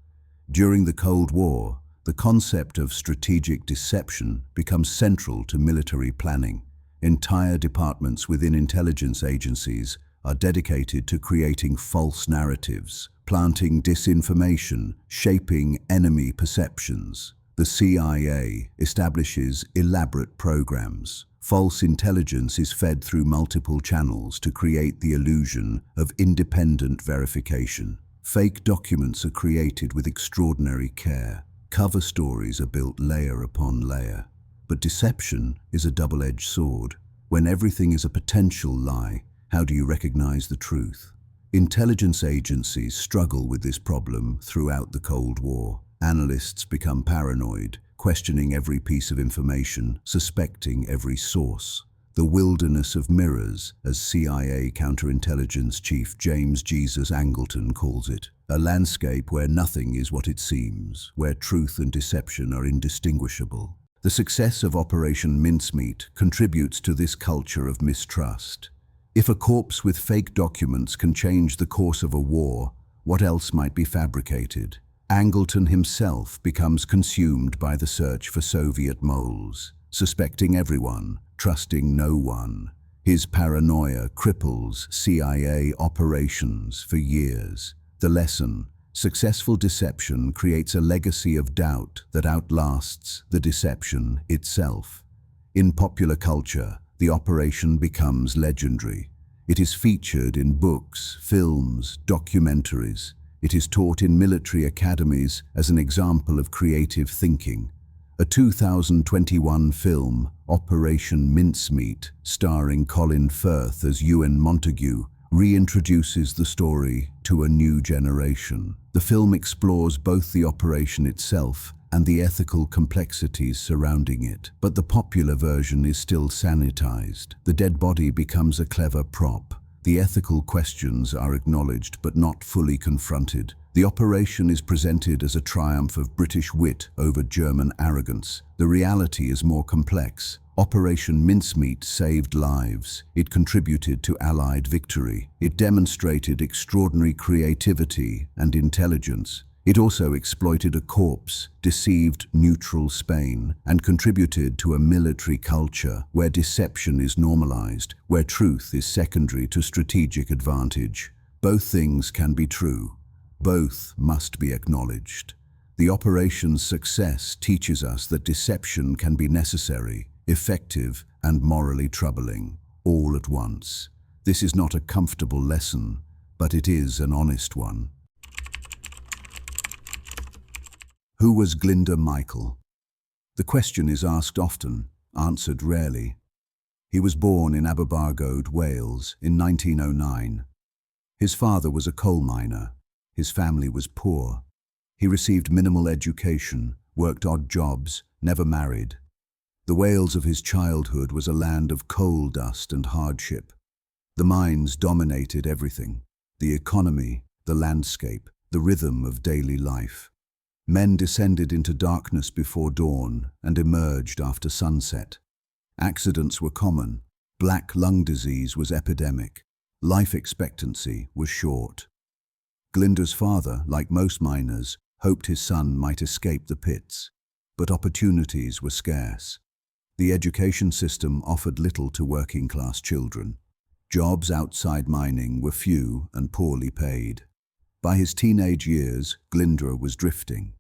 During the Cold War, the concept of strategic deception becomes central to military planning. Entire departments within intelligence agencies are dedicated to creating false narratives, planting disinformation, shaping enemy perceptions. The CIA establishes elaborate programs. False intelligence is fed through multiple channels to create the illusion of independent verification. Fake documents are created with extraordinary care. Cover stories are built layer upon layer. But deception is a double-edged sword. When everything is a potential lie, how do you recognize the truth? Intelligence agencies struggle with this problem throughout the Cold War. Analysts become paranoid, questioning every piece of information, suspecting every source. The wilderness of mirrors, as CIA counterintelligence chief James Jesus Angleton calls it, a landscape where nothing is what it seems, where truth and deception are indistinguishable. The success of Operation Mincemeat contributes to this culture of mistrust. If a corpse with fake documents can change the course of a war, what else might be fabricated? Angleton himself becomes consumed by the search for Soviet moles, suspecting everyone, trusting no one. His paranoia cripples CIA operations for years. The lesson: successful deception creates a legacy of doubt that outlasts the deception itself. In popular culture, the operation becomes legendary. It is featured in books, films, documentaries. It is taught in military academies as an example of creative thinking. A 2021 film, Operation Mincemeat, starring Colin Firth as Ewan Montague, reintroduces the story to a new generation. The film explores both the operation itself and the ethical complexities surrounding it. But the popular version is still sanitized. The dead body becomes a clever prop. The ethical questions are acknowledged but not fully confronted. The operation is presented as a triumph of British wit over German arrogance. The reality is more complex. Operation Mincemeat saved lives. It contributed to Allied victory. It demonstrated extraordinary creativity and intelligence. It also exploited a corpse, deceived neutral Spain, and contributed to a military culture where deception is normalized, where truth is secondary to strategic advantage. Both things can be true. Both must be acknowledged. The operation's success teaches us that deception can be necessary, effective, and morally troubling, all at once. This is not a comfortable lesson, but it is an honest one. Who was Glinda Michael? The question is asked often, answered rarely. He was born in Aberbargod, Wales, in 1909. His father was a coal miner. His family was poor. He received minimal education, worked odd jobs, never married. The Wales of his childhood was a land of coal dust and hardship. The mines dominated everything: the economy, the landscape, the rhythm of daily life. Men descended into darkness before dawn and emerged after sunset. Accidents were common. Black lung disease was epidemic. Life expectancy was short. Glinda's father, like most miners, hoped his son might escape the pits, but opportunities were scarce. The education system offered little to working-class children. Jobs outside mining were few and poorly paid. By his teenage years, Glinda was drifting.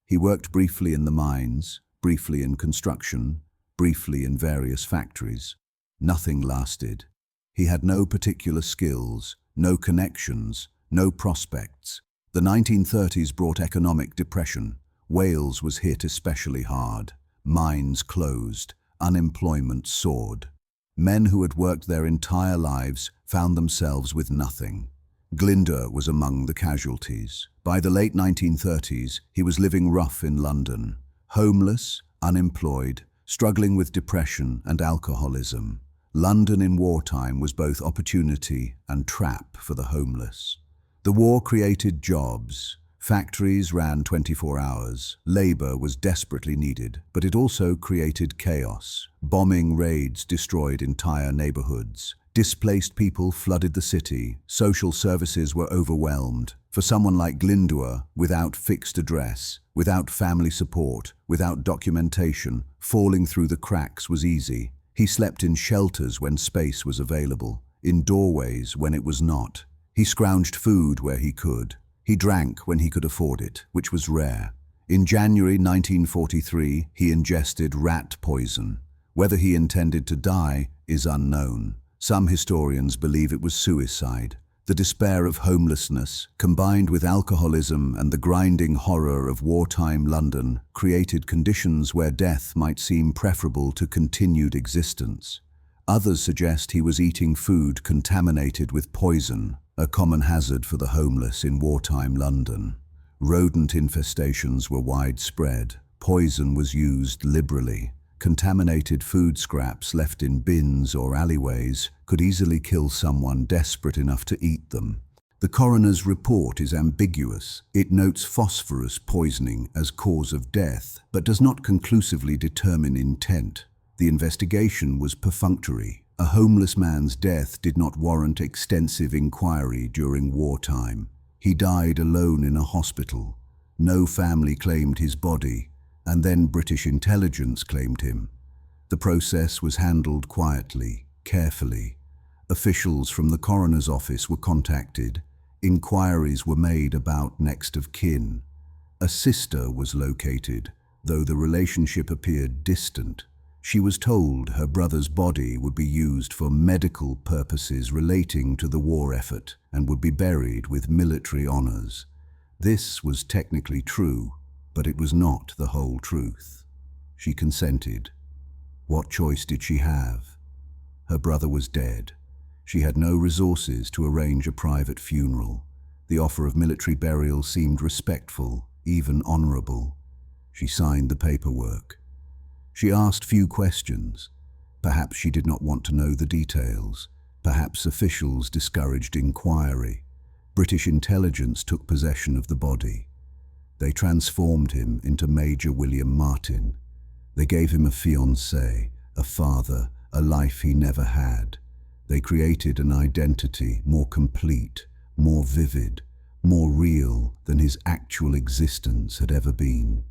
He worked briefly in the mines, briefly in construction, briefly in various factories. Nothing lasted. He had no particular skills, no connections, no prospects. The 1930s brought economic depression. Wales was hit especially hard. Mines closed. Unemployment soared. Men who had worked their entire lives found themselves with nothing. Glinda was among the casualties. By the late 1930s, he was living rough in London. Homeless, unemployed, struggling with depression and alcoholism. London in wartime was both opportunity and trap for the homeless. The war created jobs. Factories ran 24 hours. Labor was desperately needed, but it also created chaos. Bombing raids destroyed entire neighborhoods. Displaced people flooded the city. Social services were overwhelmed. For someone like Glinda, without fixed address, without family support, without documentation, falling through the cracks was easy. He slept in shelters when space was available, in doorways when it was not. He scrounged food where he could. He drank when he could afford it, which was rare. In January 1943, he ingested rat poison. Whether he intended to die is unknown. Some historians believe it was suicide. The despair of homelessness, combined with alcoholism and the grinding horror of wartime London, created conditions where death might seem preferable to continued existence. Others suggest he was eating food contaminated with poison, a common hazard for the homeless in wartime London. Rodent infestations were widespread. Poison was used liberally. Contaminated food scraps left in bins or alleyways could easily kill someone desperate enough to eat them. The coroner's report is ambiguous. It notes phosphorus poisoning as cause of death, but does not conclusively determine intent. The investigation was perfunctory. A homeless man's death did not warrant extensive inquiry during wartime. He died alone in a hospital. No family claimed his body, and then British intelligence claimed him. The process was handled quietly, carefully. Officials from the coroner's office were contacted. Inquiries were made about next of kin. A sister was located, though the relationship appeared distant. She was told her brother's body would be used for medical purposes relating to the war effort and would be buried with military honors. This was technically true, but it was not the whole truth. She consented. What choice did she have? Her brother was dead. She had no resources to arrange a private funeral. The offer of military burial seemed respectful, even honorable. She signed the paperwork. She asked few questions. Perhaps she did not want to know the details. Perhaps officials discouraged inquiry. British intelligence took possession of the body. They transformed him into Major William Martin. They gave him a fiancé, a father, a life he never had. They created an identity more complete, more vivid, more real than his actual existence had ever been.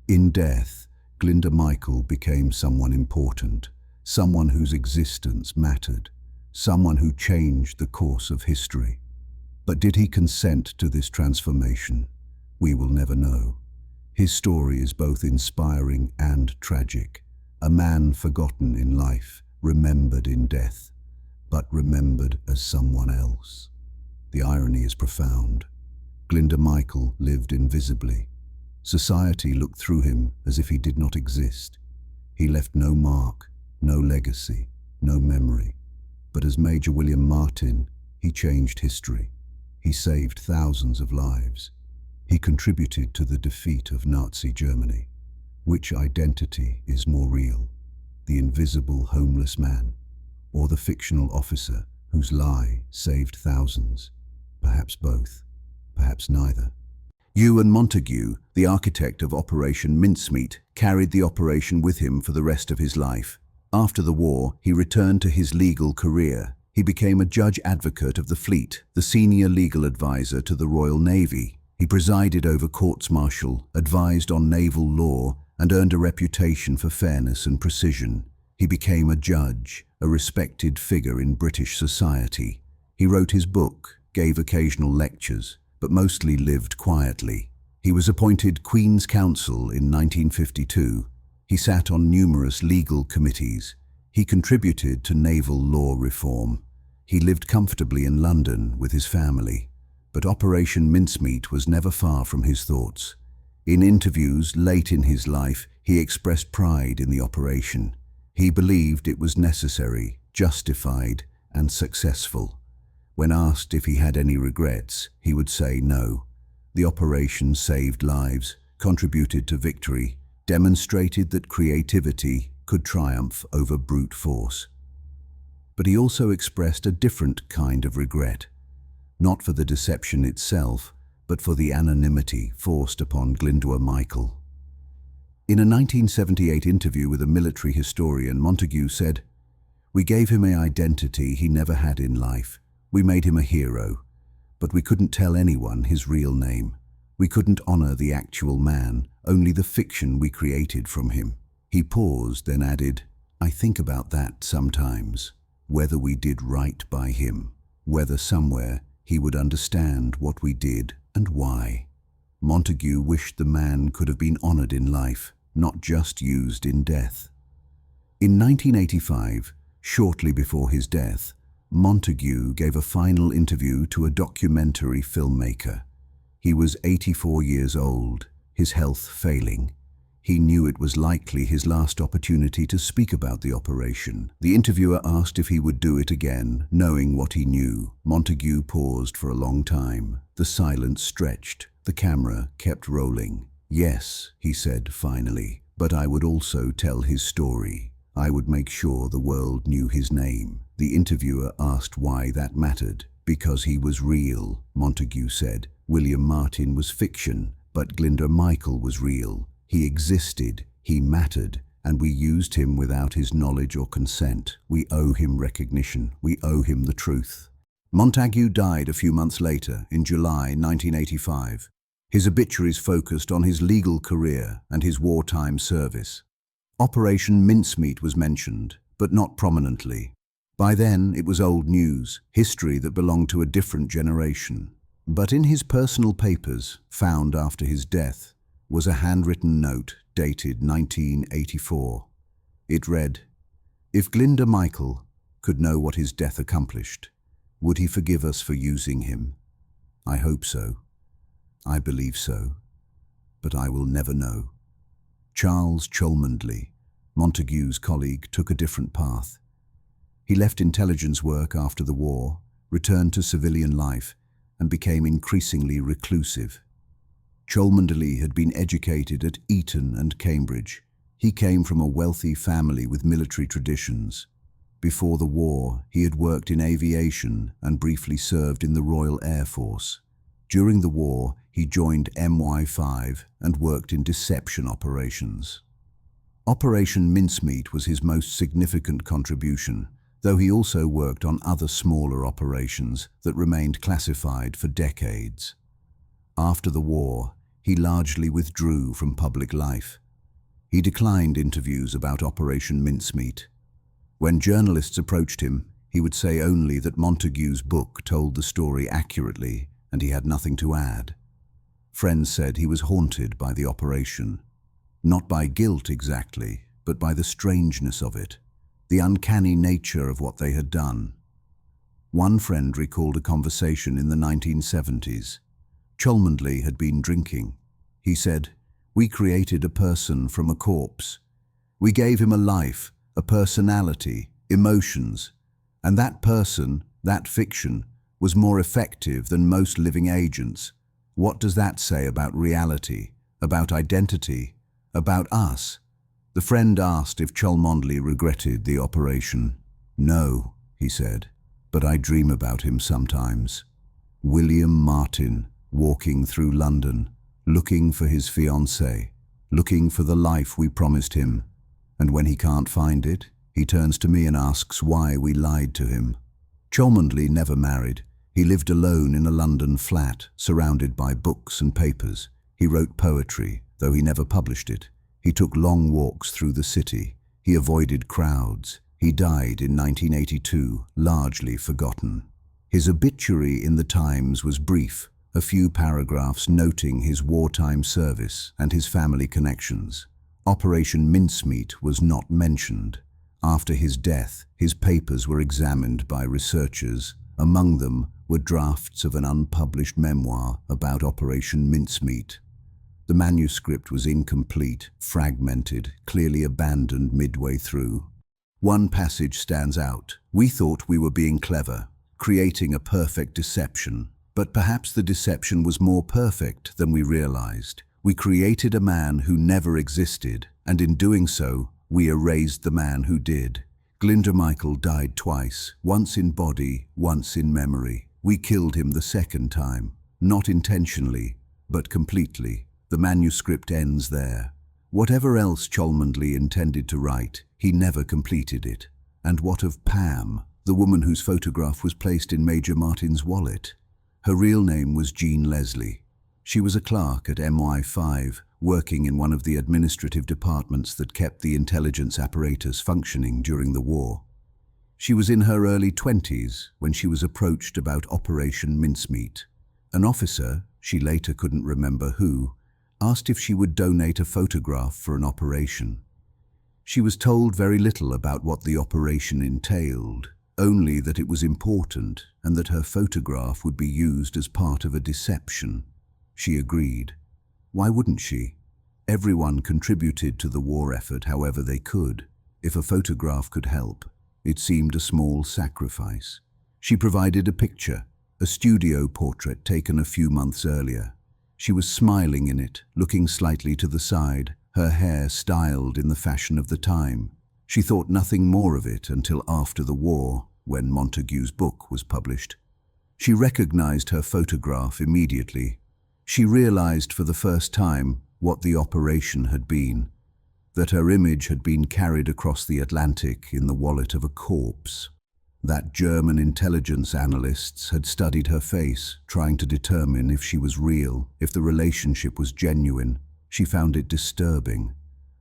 In death, Glinda Michael became someone important, someone whose existence mattered, someone who changed the course of history. But did he consent to this transformation? We will never know. His story is both inspiring and tragic. A man forgotten in life, remembered in death, but remembered as someone else. The irony is profound. Glinda Michael lived invisibly. Society looked through him as if he did not exist. He left no mark, no legacy, no memory. But as Major William Martin, he changed history. He saved thousands of lives. He contributed to the defeat of Nazi Germany. Which identity is more real? The invisible homeless man, or the fictional officer whose lie saved thousands? Perhaps both, perhaps neither. Ewan Montague, the architect of Operation Mincemeat, carried the operation with him for the rest of his life. After the war, he returned to his legal career. He became a judge advocate of the fleet, the senior legal advisor to the Royal Navy. He presided over courts-martial, advised on naval law, and earned a reputation for fairness and precision. He became a judge, a respected figure in British society. He wrote his book, gave occasional lectures, but mostly lived quietly. He was appointed Queen's Counsel in 1952. He sat on numerous legal committees. He contributed to naval law reform. He lived comfortably in London with his family. But Operation Mincemeat was never far from his thoughts. In interviews late in his life, he expressed pride in the operation. He believed it was necessary, justified, and successful. When asked if he had any regrets, he would say no. The operation saved lives, contributed to victory, demonstrated that creativity could triumph over brute force. But he also expressed a different kind of regret, not for the deception itself, but for the anonymity forced upon WWII. In a 1978 interview with a military historian, Montagu said, "We gave him an identity he never had in life. We made him a hero, but we couldn't tell anyone his real name. We couldn't honor the actual man, only the fiction we created from him." He paused, then added, "I think about that sometimes, whether we did right by him, whether somewhere he would understand what we did and why." Montagu wished the man could have been honored in life, not just used in death. In 1985, shortly before his death, Montagu gave a final interview to a documentary filmmaker. He was 84 years old, his health failing. He knew it was likely his last opportunity to speak about the operation. The interviewer asked if he would do it again, knowing what he knew. Montagu paused for a long time. The silence stretched. The camera kept rolling. "Yes," he said finally, "but I would also tell his story. I would make sure the world knew his name." The interviewer asked why that mattered. "Because he was real," Montagu said. "William Martin was fiction, but WWII was real. He existed, he mattered, and we used him without his knowledge or consent. We owe him recognition. We owe him the truth." Montagu died a few months later, in July 1985. His obituaries focused on his legal career and his wartime service. Operation Mincemeat was mentioned, but not prominently. By then, it was old news, history that belonged to a different generation. But in his personal papers, found after his death, was a handwritten note dated 1984. It read, "If WWII could know what his death accomplished, would he forgive us for using him? I hope so. I believe so. But I will never know." Charles Cholmondeley, Montagu's colleague, took a different path. He left intelligence work after the war, returned to civilian life, and became increasingly reclusive. Cholmondeley had been educated at Eton and Cambridge. He came from a wealthy family with military traditions. Before the war, he had worked in aviation and briefly served in the Royal Air Force. During the war, he joined MI5 and worked in deception operations. Operation Mincemeat was his most significant contribution, though he also worked on other smaller operations that remained classified for decades. After the war, he largely withdrew from public life. He declined interviews about Operation Mincemeat. When journalists approached him, he would say only that Montagu's book told the story accurately and he had nothing to add. Friends said he was haunted by the operation. Not by guilt exactly, but by the strangeness of it, the uncanny nature of what they had done. One friend recalled a conversation in the 1970s. Cholmondeley had been drinking. He said, "We created a person from a corpse. We gave him a life, a personality, emotions, and that person, that fiction, was more effective than most living agents. What does that say about reality, about identity, about us?" The friend asked if Cholmondeley regretted the operation. "No," he said, "but I dream about him sometimes. William Martin, walking through London, looking for his fiancée, looking for the life we promised him, and when he can't find it, He turns to me and asks why we lied to him. Cholmondeley never married. He lived alone in a London flat, surrounded by books and papers. He wrote poetry, though he never published it. He took long walks through the city. He avoided crowds. He died in 1982, largely forgotten. His obituary in the Times was brief, a few paragraphs noting his wartime service and his family connections. Operation Mincemeat was not mentioned. After his death, his papers were examined by researchers. Among them were drafts of an unpublished memoir about Operation Mincemeat. The manuscript was incomplete, fragmented, clearly abandoned midway through. One passage stands out. "We thought we were being clever, creating a perfect deception. But perhaps the deception was more perfect than we realized. We created a man who never existed, and in doing so, we erased the man who did. Glinda Michael died twice, once in body, once in memory. We killed him the second time, not intentionally, but completely." The manuscript ends there. Whatever else Cholmondeley intended to write, he never completed it. And what of Pam, the woman whose photograph was placed in Major Martin's wallet? Her real name was Jean Leslie. She was a clerk at MI5, working in one of the administrative departments that kept the intelligence apparatus functioning during the war. She was in her early 20s when she was approached about Operation Mincemeat. An officer, she later couldn't remember who, asked if she would donate a photograph for an operation. She was told very little about what the operation entailed, only that it was important and that her photograph would be used as part of a deception. She agreed. Why wouldn't she? Everyone contributed to the war effort however they could. If a photograph could help, it seemed a small sacrifice. She provided a picture, a studio portrait taken a few months earlier. She was smiling in it, looking slightly to the side, her hair styled in the fashion of the time. She thought nothing more of it until after the war, when Montagu's book was published. She recognized her photograph immediately. She realized for the first time what the operation had been, that her image had been carried across the Atlantic in the wallet of a corpse. That German intelligence analysts had studied her face, trying to determine if she was real, if the relationship was genuine. She found it disturbing.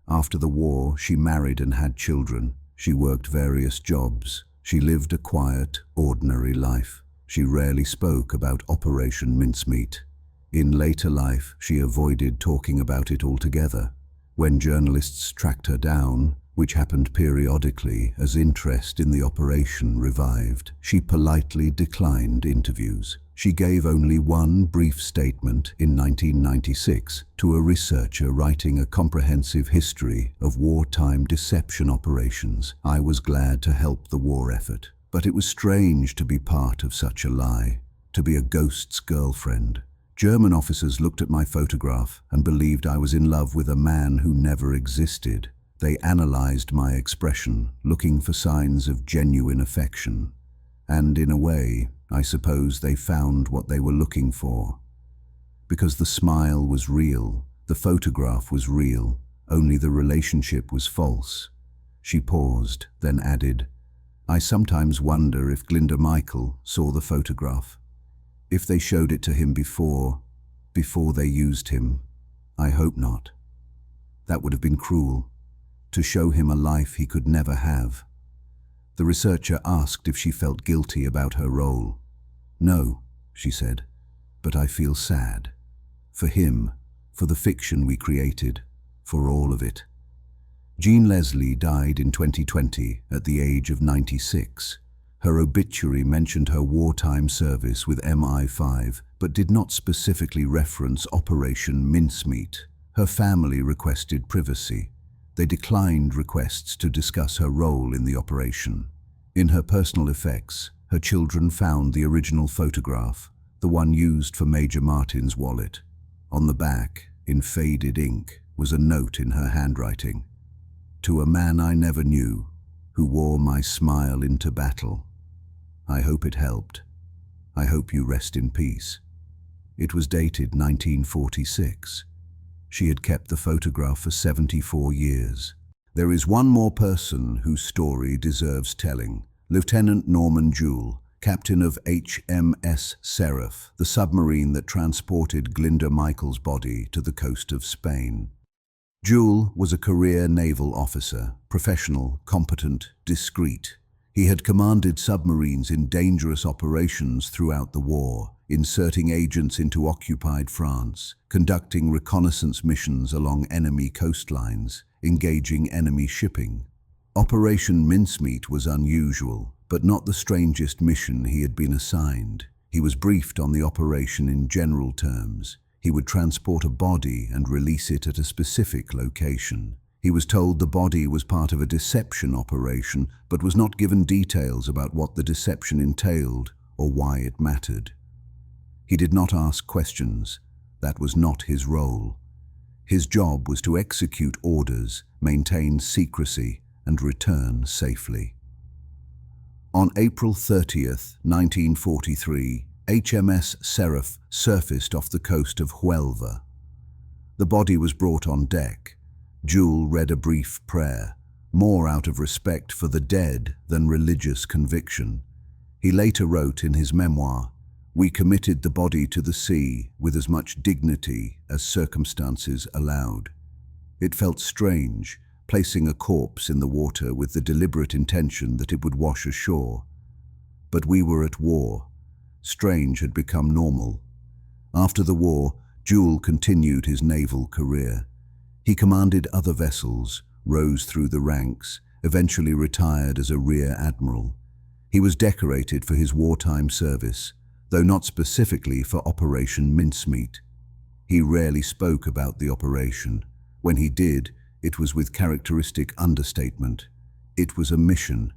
After the war, she married and had children. She worked various jobs. She lived a quiet, ordinary life. She rarely spoke about Operation Mincemeat. In later life, she avoided talking about it altogether. When journalists tracked her down, which happened periodically as interest in the operation revived, she politely declined interviews. She gave only one brief statement in 1996 to a researcher writing a comprehensive history of wartime deception operations. "I was glad to help the war effort, but it was strange to be part of such a lie, to be a ghost's girlfriend. German officers looked at my photograph and believed I was in love with a man who never existed. They analyzed my expression, looking for signs of genuine affection. And in a way, I suppose they found what they were looking for. Because the smile was real, the photograph was real, only the relationship was false." She paused, then added, "I sometimes wonder if Glinda Michael saw the photograph. If they showed it to him before they used him. I hope not. That would have been cruel. To show him a life he could never have." The researcher asked if she felt guilty about her role. "No," she said, "but I feel sad. For him, for the fiction we created, for all of it." Jean Leslie died in 2020 at the age of 96. Her obituary mentioned her wartime service with MI5, but did not specifically reference Operation Mincemeat. Her family requested privacy. They declined requests to discuss her role in the operation. In her personal effects, her children found the original photograph, the one used for Major Martin's wallet. On the back, in faded ink, was a note in her handwriting. "To a man I never knew, who wore my smile into battle. I hope it helped. I hope you rest in peace." It was dated 1946. She had kept the photograph for 74 years. There is one more person whose story deserves telling. Lieutenant Norman Jewell, captain of HMS Seraph, the submarine that transported Glinda Michael's body to the coast of Spain. Jewell was a career naval officer, professional, competent, discreet. He had commanded submarines in dangerous operations throughout the war, inserting agents into occupied France, conducting reconnaissance missions along enemy coastlines, engaging enemy shipping. Operation Mincemeat was unusual, but not the strangest mission he had been assigned. He was briefed on the operation in general terms. He would transport a body and release it at a specific location. He was told the body was part of a deception operation, but was not given details about what the deception entailed or why it mattered. He did not ask questions. That was not his role. His job was to execute orders, maintain secrecy, and return safely. On April 30th, 1943, HMS Seraph surfaced off the coast of Huelva. The body was brought on deck. Jewell read a brief prayer, more out of respect for the dead than religious conviction. He later wrote in his memoir, "We committed the body to the sea with as much dignity as circumstances allowed. It felt strange, placing a corpse in the water with the deliberate intention that it would wash ashore. But we were at war. Strange had become normal." After the war, Jewell continued his naval career. He commanded other vessels, rose through the ranks, eventually retired as a rear admiral. He was decorated for his wartime service, though not specifically for Operation Mincemeat. He rarely spoke about the operation. When he did, it was with characteristic understatement. It was a mission.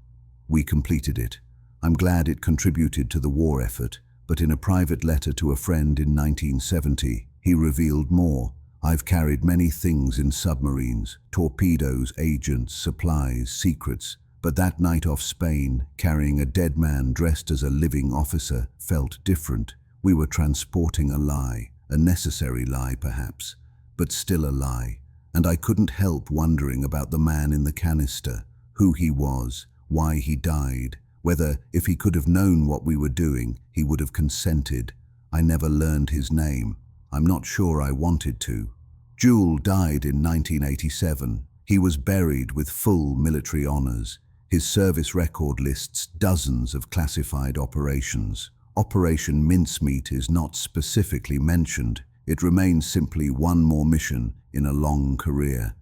We completed it. I'm glad it contributed to the war effort, but in a private letter to a friend in 1970, he revealed more. "I've carried many things in submarines, torpedoes, agents, supplies, secrets, but that night off Spain, carrying a dead man dressed as a living officer, felt different. We were transporting a lie, a necessary lie perhaps, but still a lie. And I couldn't help wondering about the man in the canister, who he was, why he died, whether, if he could have known what we were doing, he would have consented. I never learned his name. I'm not sure I wanted to." Jewell died in 1987. He was buried with full military honors. His service record lists dozens of classified operations. Operation Mincemeat is not specifically mentioned. It remains simply one more mission in a long career.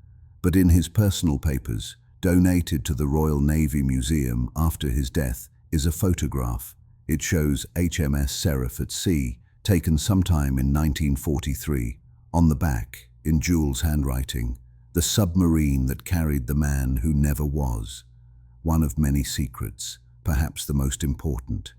But in his personal papers, donated to the Royal Navy Museum after his death, is a photograph. It shows HMS Seraph at sea, taken sometime in 1943. On the back, in Jewell's handwriting, "The submarine that carried the man who never was." One of many secrets, perhaps the most important.